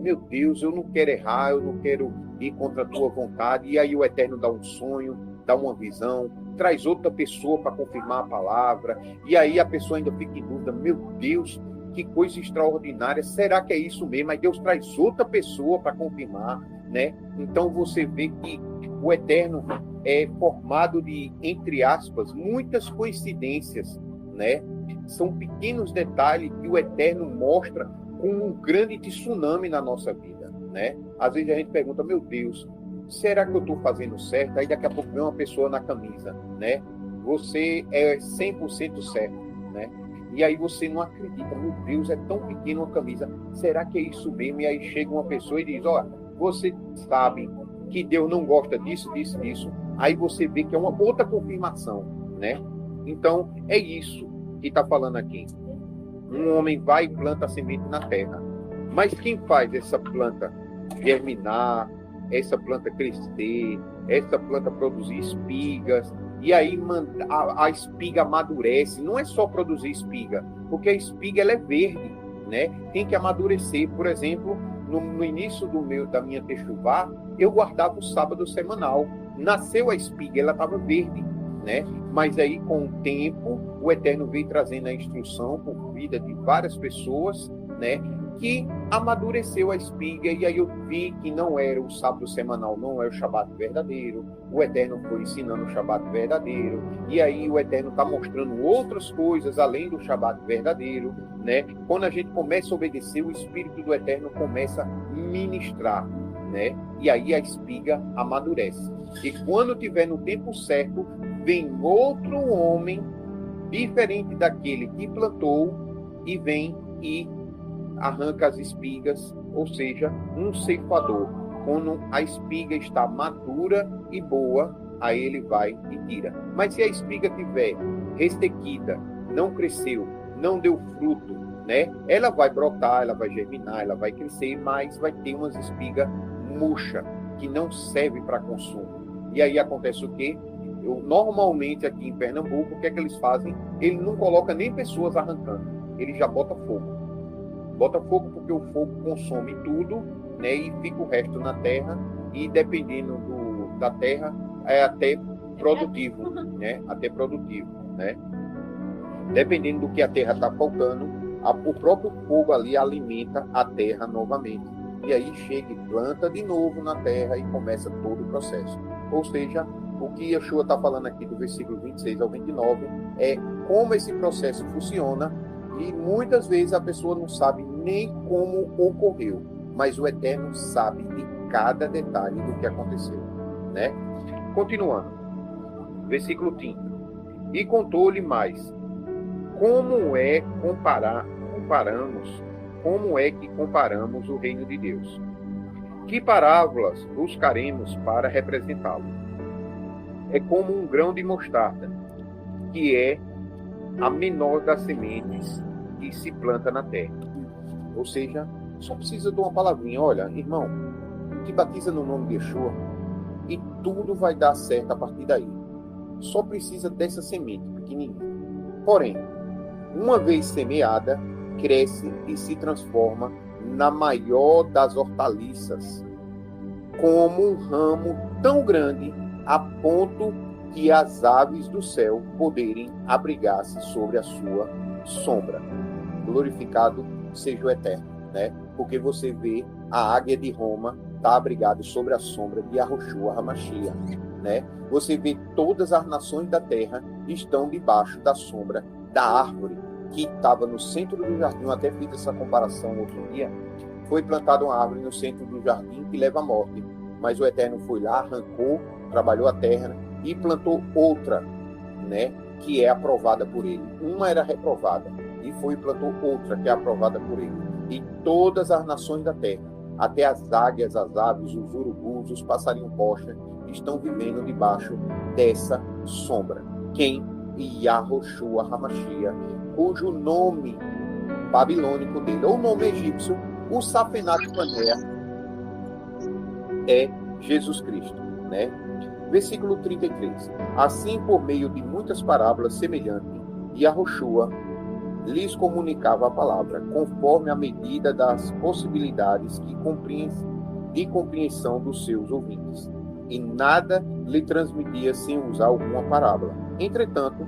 Meu Deus, eu não quero errar, eu não quero ir contra a tua vontade. E aí o Eterno dá um sonho, dá uma visão, traz outra pessoa para confirmar a palavra, e aí a pessoa ainda fica em dúvida: meu Deus, que coisa extraordinária, será que é isso mesmo? Aí Deus traz outra pessoa para confirmar, né? Então você vê que o Eterno é formado de, entre aspas, muitas coincidências, né? São pequenos detalhes que o Eterno mostra com um grande tsunami na nossa vida, né? Às vezes a gente pergunta: meu Deus, será que eu estou fazendo certo? Aí daqui a pouco vem uma pessoa na camisa, né? Você é 100% certo, né? E aí você não acredita: meu Deus, é tão pequena uma camisa, será que é isso mesmo? E aí chega uma pessoa e diz: ó, você sabe que Deus não gosta disso, disso, disso. Aí você vê que é uma outra confirmação, né? Então, é isso que está falando aqui. Um homem vai e planta a semente na terra. Mas quem faz essa planta germinar, essa planta crescer, essa planta produzir espigas, e aí a espiga amadurece? Não é só produzir espiga, porque a espiga ela é verde, né? Tem que amadurecer. Por exemplo, no início da minha techuvá, eu guardava o sábado semanal. Nasceu a espiga, ela estava verde, né? Mas aí, com o tempo, o Eterno veio trazendo a instrução por vida de várias pessoas, né? que amadureceu a espiga, e aí eu vi que não era o sábado semanal, não é o Shabat verdadeiro, o Eterno foi ensinando o Shabat verdadeiro, e aí o Eterno está mostrando outras coisas além do Shabat verdadeiro, né? Quando a gente começa a obedecer, o Espírito do Eterno começa a ministrar, né? E aí a espiga amadurece. E quando tiver no tempo certo, vem outro homem, diferente daquele que plantou, e vem e arranca as espigas, ou seja, um ceifador. Quando a espiga está madura e boa, aí ele vai e tira. Mas se a espiga tiver restequida, não cresceu, não deu fruto, né? Ela vai brotar, ela vai germinar, ela vai crescer, mas vai ter umas espigas murchas, que não serve para consumo. E aí acontece o quê? Normalmente aqui em Pernambuco, o que é que eles fazem? Ele não coloca nem pessoas arrancando, ele já bota fogo. Bota fogo porque o fogo consome tudo, né? E fica o resto na terra, e dependendo da terra, é até produtivo, né? Até produtivo, né? Dependendo do que a terra está faltando, o próprio fogo ali alimenta a terra novamente. E aí chega e planta de novo na terra e começa todo o processo. Ou seja, o que Yeshua está falando aqui do versículo 26 ao 29 é como esse processo funciona, e muitas vezes a pessoa não sabe nem como ocorreu, mas o Eterno sabe de cada detalhe do que aconteceu, né? Continuando, versículo 30. E contou-lhe mais: como é que comparamos o reino de Deus? Que parábolas buscaremos para representá-lo? É como um grão de mostarda, que é a menor das sementes que se planta na terra. Ou seja, só precisa de uma palavrinha. Olha, irmão, te batiza no nome de Yeshua e tudo vai dar certo a partir daí. Só precisa dessa semente pequenininha. Porém, uma vez semeada, cresce e se transforma na maior das hortaliças, como um ramo tão grande a ponto que as aves do céu poderem abrigar-se sobre a sua sombra. Glorificado seja o Eterno, né? Porque você vê a águia de Roma está abrigada sobre a sombra de Yahushua HaMashiach, né? Você vê todas as nações da terra estão debaixo da sombra da árvore que estava no centro do jardim. Eu até fiz essa comparação outro dia. Foi plantada uma árvore no centro do jardim que leva à morte, mas o Eterno foi lá, arrancou, trabalhou a terra e plantou outra, né, que é aprovada por ele. Uma era reprovada e foi e plantou outra que é aprovada por ele. E todas as nações da terra, até as águias, as aves, os urubus, os passarinhos rocha, estão vivendo debaixo dessa sombra. Quem? Yahushua HaMashiach, cujo nome babilônico dele, ou nome egípcio, o Safenat Paneah, é Jesus Cristo, né? Versículo 33. Assim, por meio de muitas parábolas semelhantes, Yahushua lhes comunicava a palavra, conforme a medida das possibilidades de compreensão dos seus ouvintes, e nada lhe transmitia sem usar alguma parábola. Entretanto,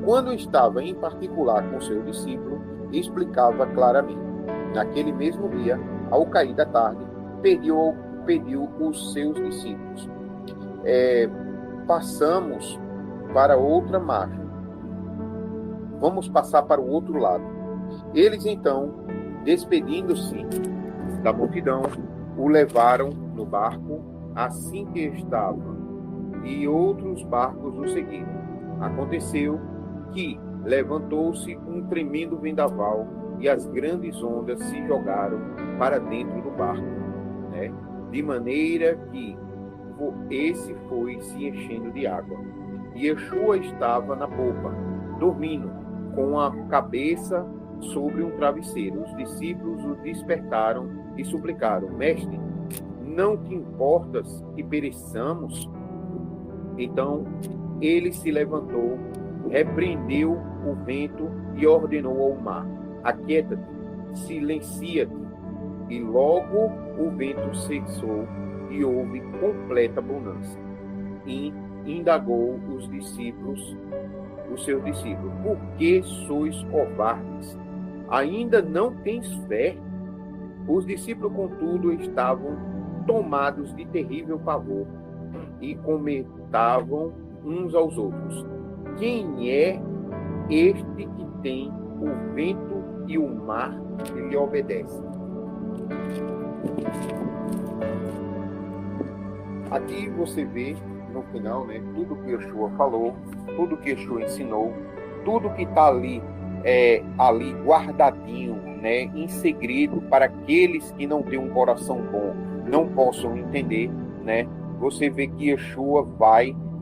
quando estava em particular com seu discípulo, explicava claramente. Naquele mesmo dia, ao cair da tarde, pediu os seus discípulos: passamos para outra margem. Vamos passar para o outro lado. Eles, então, despedindo-se da multidão, o levaram no barco assim que estava, e outros barcos o seguiram. Aconteceu que levantou-se um tremendo vendaval e as grandes ondas se jogaram para dentro do barco, né? De maneira que esse foi se enchendo de água. E Yeshua estava na popa, dormindo, com a cabeça sobre um travesseiro. Os discípulos o despertaram e suplicaram: Mestre, não te importas que pereçamos? Então ele se levantou, repreendeu o vento e ordenou ao mar: Aquieta-te, silencia-te. E logo o vento cessou e houve completa bonança. E indagou os seus discípulos: Por que sois covardes? Ainda não tens fé? Os discípulos, contudo, estavam tomados de terrível pavor e comentavam uns aos outros: quem é este que tem o vento e o mar que lhe obedecem? Aqui você vê, no final, né, tudo que Yeshua falou, tudo que Yeshua ensinou, tudo que está ali guardadinho, né, em segredo, para aqueles que não têm um coração bom, não possam entender, né? Você vê que Yeshua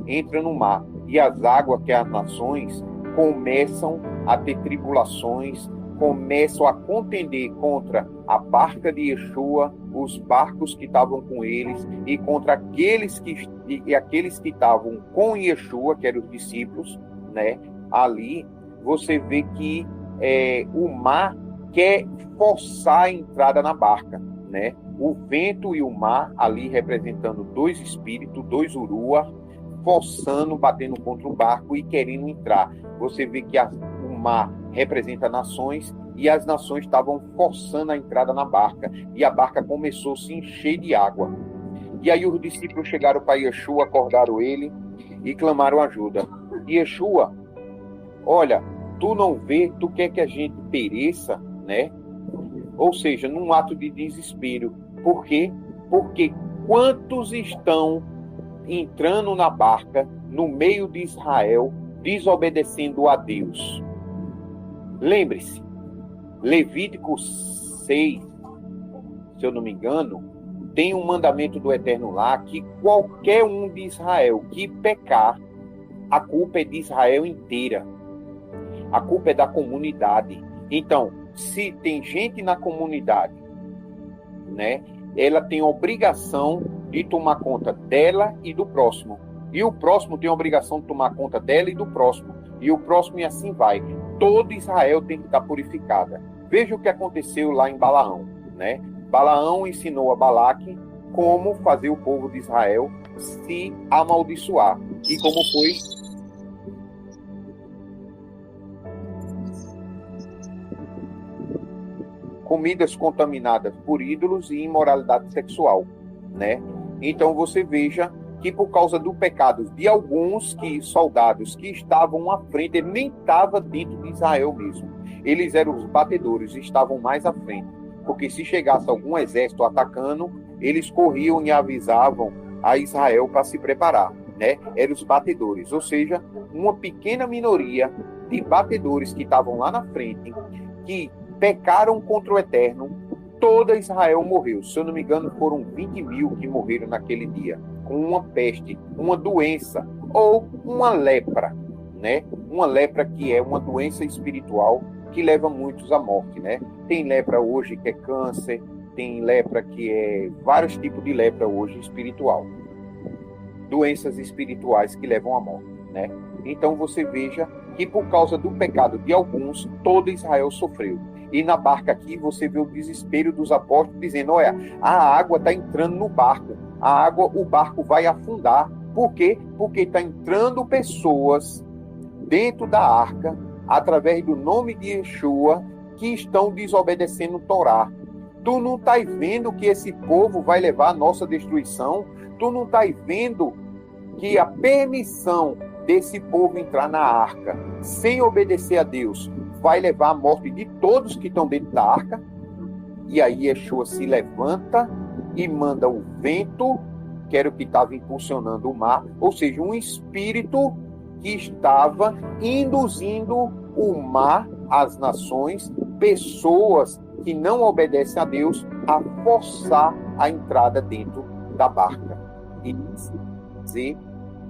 entra no mar, e as águas, que é as nações, começam a ter tribulações, começam a contender contra a barca de Yeshua, os barcos que estavam com eles, e contra aqueles que estavam com Yeshua, que eram os discípulos, né? Ali você vê que o mar quer forçar a entrada na barca, né? O vento e o mar, ali representando dois espíritos, dois urua, forçando, batendo contra o barco e querendo entrar. Você vê que o mar representa nações, e as nações estavam forçando a entrada na barca, e a barca começou a se encher de água. E aí os discípulos chegaram para Yeshua, acordaram ele e clamaram ajuda. Yeshua, olha, tu não vê, tu quer que a gente pereça, né? Ou seja, num ato de desespero. Por quê? Porque quantos estão entrando na barca, no meio de Israel, desobedecendo a Deus? Lembre-se, Levítico 6, se eu não me engano, tem um mandamento do Eterno lá, que qualquer um de Israel que pecar, a culpa é de Israel inteira. A culpa é da comunidade. Então, se tem gente na comunidade, né, ela tem a obrigação de tomar conta dela e do próximo. E o próximo tem a obrigação de tomar conta dela e do próximo. E o próximo, e assim vai. Todo Israel tem que estar purificada. Veja o que aconteceu lá em Balaão, né? Balaão ensinou a Balaque como fazer o povo de Israel se amaldiçoar. E como foi? Comidas contaminadas por ídolos e imoralidade sexual, né? Então você veja que por causa do pecado de alguns soldados que estavam à frente, ele nem estava dentro de Israel mesmo. Eles eram os batedores, estavam mais à frente. Porque se chegasse algum exército atacando, eles corriam e avisavam a Israel para se preparar, né? Eram os batedores, ou seja, uma pequena minoria de batedores que estavam lá na frente, que pecaram contra o Eterno. Toda Israel morreu. Se eu não me engano, foram 20 mil que morreram naquele dia, com uma peste, uma doença, ou uma lepra, né? Uma lepra que é uma doença espiritual que leva muitos à morte, né? Tem lepra hoje que é câncer, tem lepra que é vários tipos de lepra hoje espiritual. Doenças espirituais que levam à morte, né? Então você veja que por causa do pecado de alguns, todo Israel sofreu. E na barca aqui você vê o desespero dos apóstolos dizendo: olha, a água está entrando no barco, o barco vai afundar. Por quê? Porque está entrando pessoas dentro da arca, através do nome de Yeshua, que estão desobedecendo o Torá. Tu não estás vendo que esse povo vai levar a nossa destruição? Tu não estás vendo que a permissão desse povo entrar na arca, sem obedecer a Deus, vai levar à morte de todos que estão dentro da arca? E aí Yeshua se levanta e manda o vento, que era o que estava impulsionando o mar, ou seja, um espírito que estava induzindo o mar, as nações, pessoas que não obedecem a Deus, a forçar a entrada dentro da barca. E dizer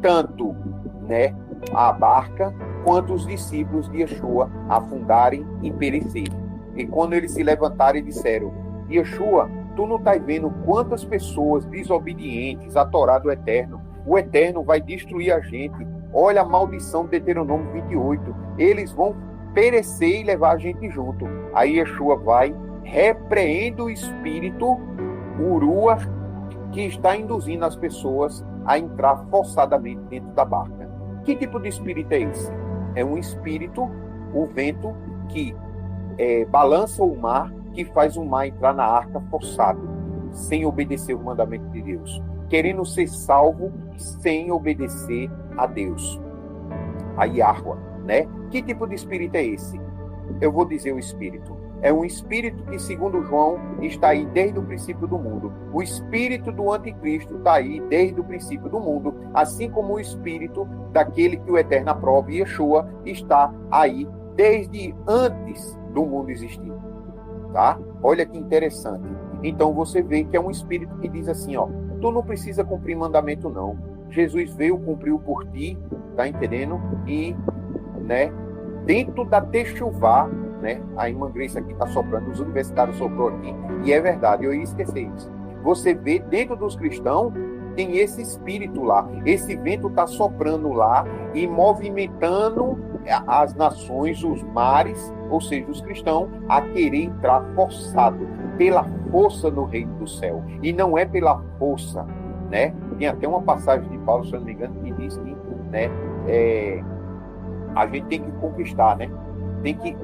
tanto, né, a barca quanto os discípulos de Yeshua afundarem e perecerem. E quando eles se levantaram e disseram: Yeshua, tu não estás vendo quantas pessoas desobedientes à Torá do Eterno? O Eterno vai destruir a gente. Olha a maldição de Deuteronômio 28. Eles vão perecer e levar a gente junto. Aí Yeshua vai, repreende o espírito, o Urua, que está induzindo as pessoas a entrar forçadamente dentro da barca. Que tipo de espírito é esse? É um espírito, o vento, que balança o mar que faz o mar entrar na arca forçado, sem obedecer o mandamento de Deus, querendo ser salvo sem obedecer a Deus. A Yahweh, né? Que tipo de espírito é esse? Eu vou dizer o espírito. É um espírito que, segundo João, está aí desde o princípio do mundo. O espírito do anticristo está aí desde o princípio do mundo, assim como o espírito daquele que o Eterno aprova, Yeshua, está aí desde antes do mundo existir. Tá? Olha que interessante. Então você vê que é um espírito que diz assim, ó, tu não precisa cumprir mandamento não. Jesus veio, cumpriu por ti, tá entendendo? E, né, dentro da Techuvá, né, a irmã Grace aqui está soprando, os universitários soprou aqui, e é verdade, eu ia esquecer isso. Você vê, dentro dos cristãos, tem esse espírito lá, esse vento está soprando lá e movimentando as nações, os mares, ou seja, os cristãos, a querer entrar forçado, pela força no reino do céu, e não é pela força, né? Tem até uma passagem de Paulo, se eu não me engano, que diz que, né, a gente tem que conquistar, né? Tem que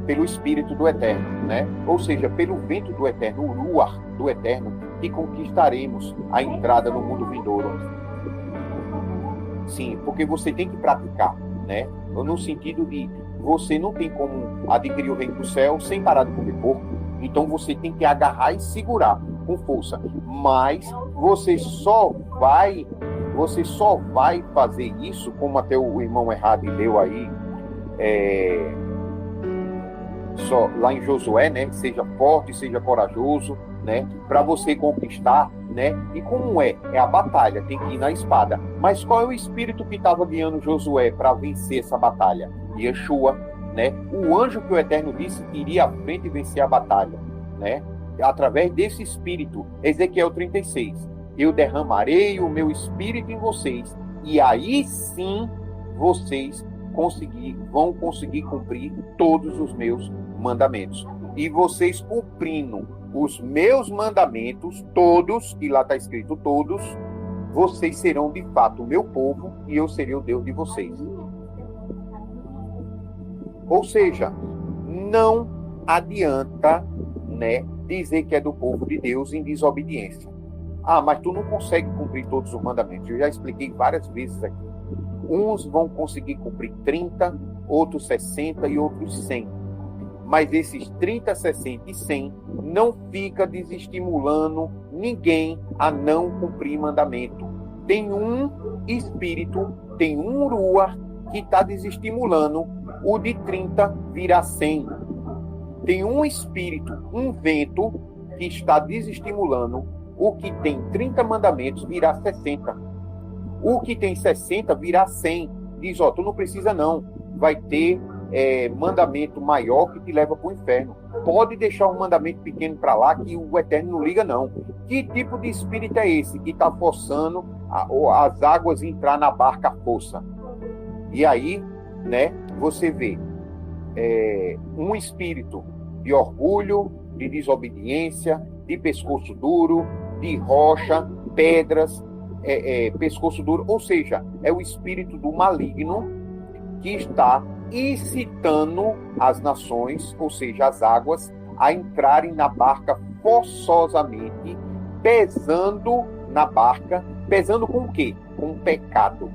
pelo Espírito do Eterno, né? Ou seja, pelo vento do Eterno, o Ruach do Eterno, que conquistaremos a entrada no mundo vindouro. Sim, porque você tem que praticar, né? No sentido de você não tem como adquirir o reino do céu sem parar de comer porco. Então você tem que agarrar e segurar com força. Mas você só vai fazer isso, como até o irmão Errado leu aí, só lá em Josué, né? Seja forte, seja corajoso, né? Para você conquistar, né? E como é a batalha, tem que ir na espada. Mas qual é o espírito que estava guiando Josué para vencer essa batalha? Yeshua, né? O anjo que o Eterno disse que iria à frente e vencer a batalha, né? Através desse espírito, Ezequiel 36, eu derramarei o meu espírito em vocês, e aí sim vocês vão conseguir cumprir todos os meus mandamentos. E vocês cumprindo os meus mandamentos, todos, e lá está escrito todos, vocês serão de fato o meu povo e eu serei o Deus de vocês. Ou seja, não adianta, né, dizer que é do povo de Deus em desobediência. Ah, mas tu não consegue cumprir todos os mandamentos. Eu já expliquei várias vezes aqui. Uns vão conseguir cumprir 30, outros 60 e outros 100. Mas esses 30, 60 e 100 não fica desestimulando ninguém a não cumprir mandamento. Tem um espírito, tem um Ruach que está desestimulando o de 30 virar 100. Tem um espírito, um vento que está desestimulando o que tem 30 mandamentos virar 60. O que tem 60 virar 100. Diz, ó, tu não precisa não. Vai ter mandamento maior que te leva para o inferno. Pode deixar um mandamento pequeno para lá que o Eterno não liga não. Que tipo de espírito é esse que está forçando as águas entrar na barca à força? E aí, né, você vê um espírito de orgulho, de desobediência, de pescoço duro, de rocha, pedras, pescoço duro, ou seja, é o espírito do maligno que está incitando as nações, ou seja, as águas, a entrarem na barca forçosamente, pesando na barca, pesando com o quê? Com o pecado.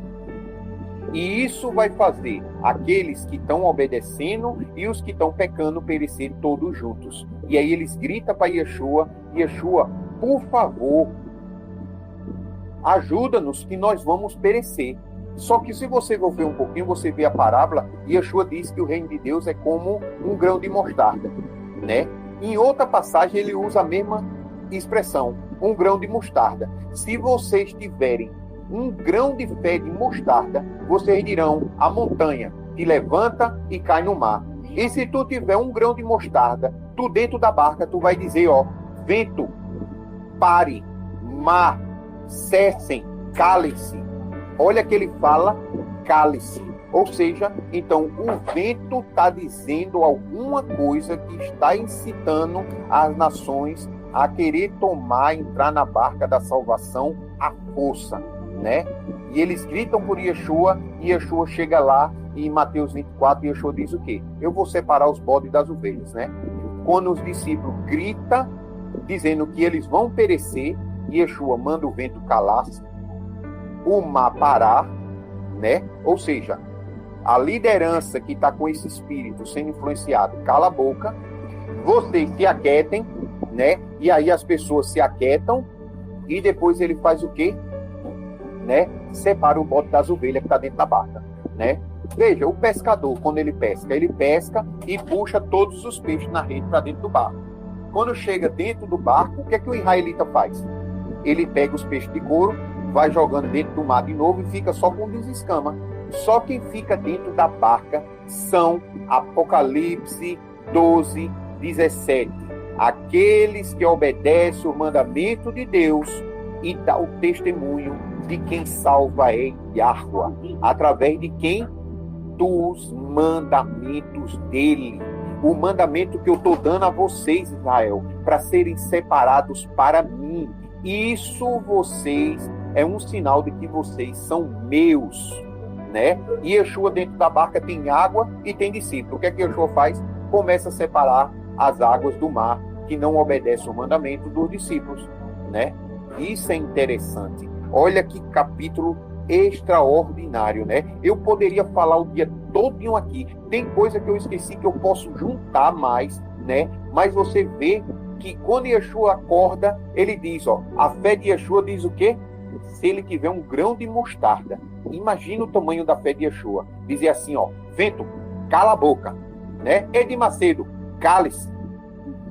E isso vai fazer aqueles que estão obedecendo e os que estão pecando perecer todos juntos. E aí eles gritam para Yeshua, Yeshua, por favor, ajuda-nos que nós vamos perecer. Só que se você for ver um pouquinho, você vê a parábola, Yeshua diz que o reino de Deus é como um grão de mostarda, né? Em outra passagem ele usa a mesma expressão, um grão de mostarda. Se vocês tiverem um grão de fé de mostarda, vocês dirão a montanha, te levanta e cai no mar. E se tu tiver um grão de mostarda, tu dentro da barca, tu vai dizer, ó, vento, pare, mar, cessem, cale-se. Olha que ele fala, cale-se. Ou seja, então o vento está dizendo alguma coisa que está incitando as nações a querer entrar na barca da salvação à força, né? E eles gritam por Yeshua, e Yeshua chega lá em Mateus 24, Yeshua diz o quê? Eu vou separar os bodes das ovelhas, né? Quando os discípulos gritam, dizendo que eles vão perecer, Yeshua manda o vento calar-se, o mar parar, né? Ou seja, a liderança que está com esse espírito sendo influenciado, cala a boca, vocês se aquietem, né? E aí as pessoas se aquietam, e depois ele faz o quê? Né? Separa o bode das ovelhas que está dentro da barca, né? Veja, o pescador, quando ele pesca e puxa todos os peixes na rede para dentro do barco. Quando chega dentro do barco, o que é que o israelita faz? Ele pega os peixes de couro, vai jogando dentro do mar de novo e fica só com desescama. Só quem fica dentro da barca são Apocalipse 12, 17. Aqueles que obedecem o mandamento de Deus e dá o testemunho de quem salva é Yahweh, através de quem? Dos mandamentos dele. O mandamento que eu estou dando a vocês, Israel, para serem separados para mim. Isso vocês é um sinal de que vocês são meus, né? E Yeshua dentro da barca tem água e tem discípulo. O que é que Yeshua faz? Começa a separar as águas do mar que não obedecem o mandamento dos discípulos, né? Isso é interessante. Olha que capítulo extraordinário, né? Eu poderia falar o dia todinho aqui. Tem coisa que eu esqueci que eu posso juntar mais, né? Mas você vê que quando Yeshua acorda, ele diz, ó, a fé de Yeshua diz o quê? Se ele tiver um grão de mostarda. Imagina o tamanho da fé de Yeshua. Dizer assim, ó, vento, cala a boca, né? Edir Macedo, cale-se,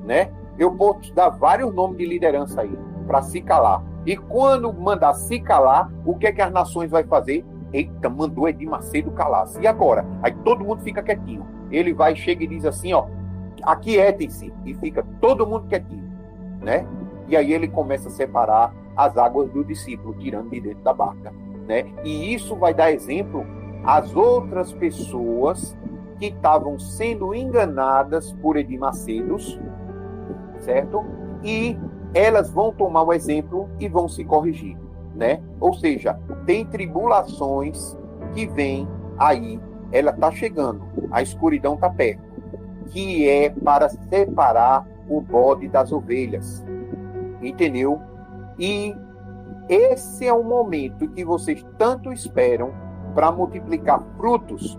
né? Eu posso dar vários nomes de liderança aí para se calar. E quando mandar se calar, o que é que as nações vai fazer? Eita, mandou Edir Macedo calar-se. E agora? Aí todo mundo fica quietinho. Ele vai, chega e diz assim, ó, aquietem-se. E fica todo mundo quietinho, né? E aí ele começa a separar as águas do discípulo, tirando de dentro da barca, né? E isso vai dar exemplo às outras pessoas que estavam sendo enganadas por Edir Macedo, certo? E elas vão tomar o exemplo e vão se corrigir, né? Ou seja, tem tribulações que vêm aí, ela está chegando, a escuridão está perto, que é para separar o bode das ovelhas, entendeu? E esse é o momento que vocês tanto esperam para multiplicar frutos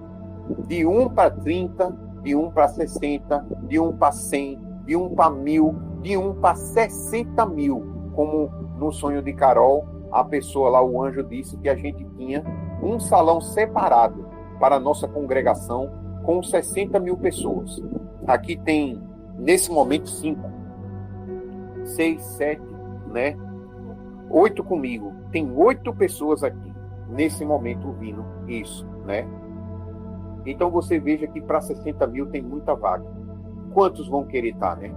de 1 para 30, de 1 para 60, de 1 para 100, de 1 para 1000, de 1 para 60 mil, como no sonho de Carol, a pessoa lá, o anjo disse que a gente tinha um salão separado para a nossa congregação com 60 mil pessoas. Aqui tem, nesse momento, 5, 6, 7, né? 8 comigo. Tem 8 pessoas aqui, nesse momento, ouvindo isso, né? Então você veja que para 60 mil tem muita vaga. Quantos vão querer estar, né?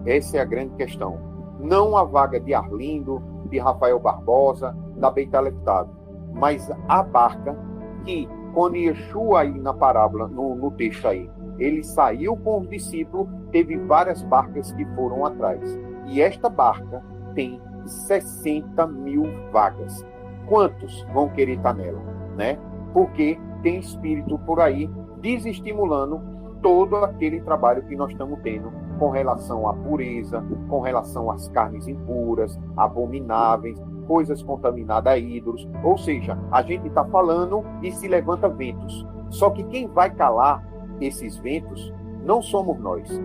Essa é a grande questão. Não a vaga de Arlindo, de Rafael Barbosa, da Beit Aleftado, mas a barca que, quando Yeshua aí na parábola, no texto aí, ele saiu com os discípulos, teve várias barcas que foram atrás. E esta barca tem 60 mil vagas. Quantos vão querer estar nela, né? Porque tem espírito por aí desestimulando todo aquele trabalho que nós estamos tendo com relação à pureza, com relação às carnes impuras, abomináveis, coisas contaminadas a ídolos. Ou seja, a gente está falando e se levanta ventos. Só que quem vai calar esses ventos não somos nós,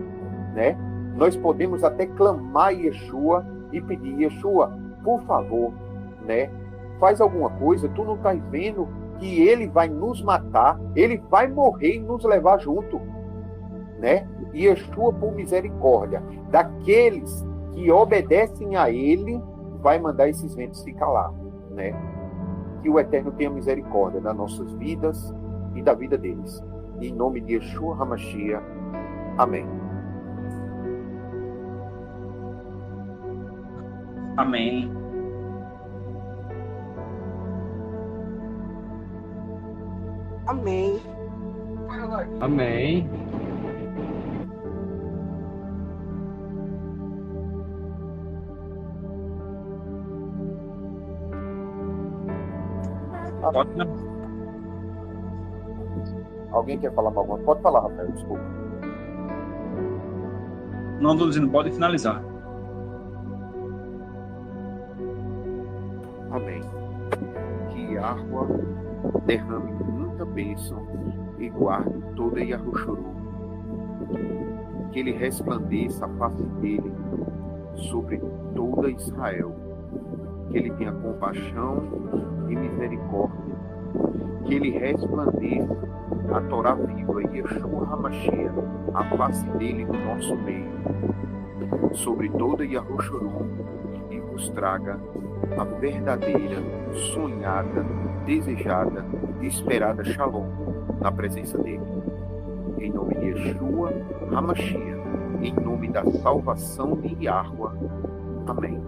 né? Nós podemos até clamar a Yeshua e pedir, Yeshua, por favor, né? Faz alguma coisa, tu não estás vendo que ele vai nos matar, ele vai morrer e nos levar junto, né? E Yeshua, por misericórdia daqueles que obedecem a ele, vai mandar esses ventos se calar, né? Que o Eterno tenha misericórdia das nossas vidas e da vida deles. Em nome de Yeshua HaMashiach. Amém. Amém. Amém. Amém. Alguém quer falar alguma coisa? Pode falar, Rafael, desculpa. Não, estou dizendo, pode finalizar. Amém. Que Yahua derrame muita bênção e guarde toda Yahushuru. Que ele resplandeça a face dele sobre toda Israel. Que ele tenha compaixão e misericórdia. Que ele resplandeça a Torá viva e Yeshua HaMashiach, a face dele no nosso meio, sobre toda Yahushuru, e vos traga a verdadeira, sonhada, desejada e esperada Shalom na presença dele. Em nome de Yeshua HaMashiach, em nome da salvação de Yahua. Amém.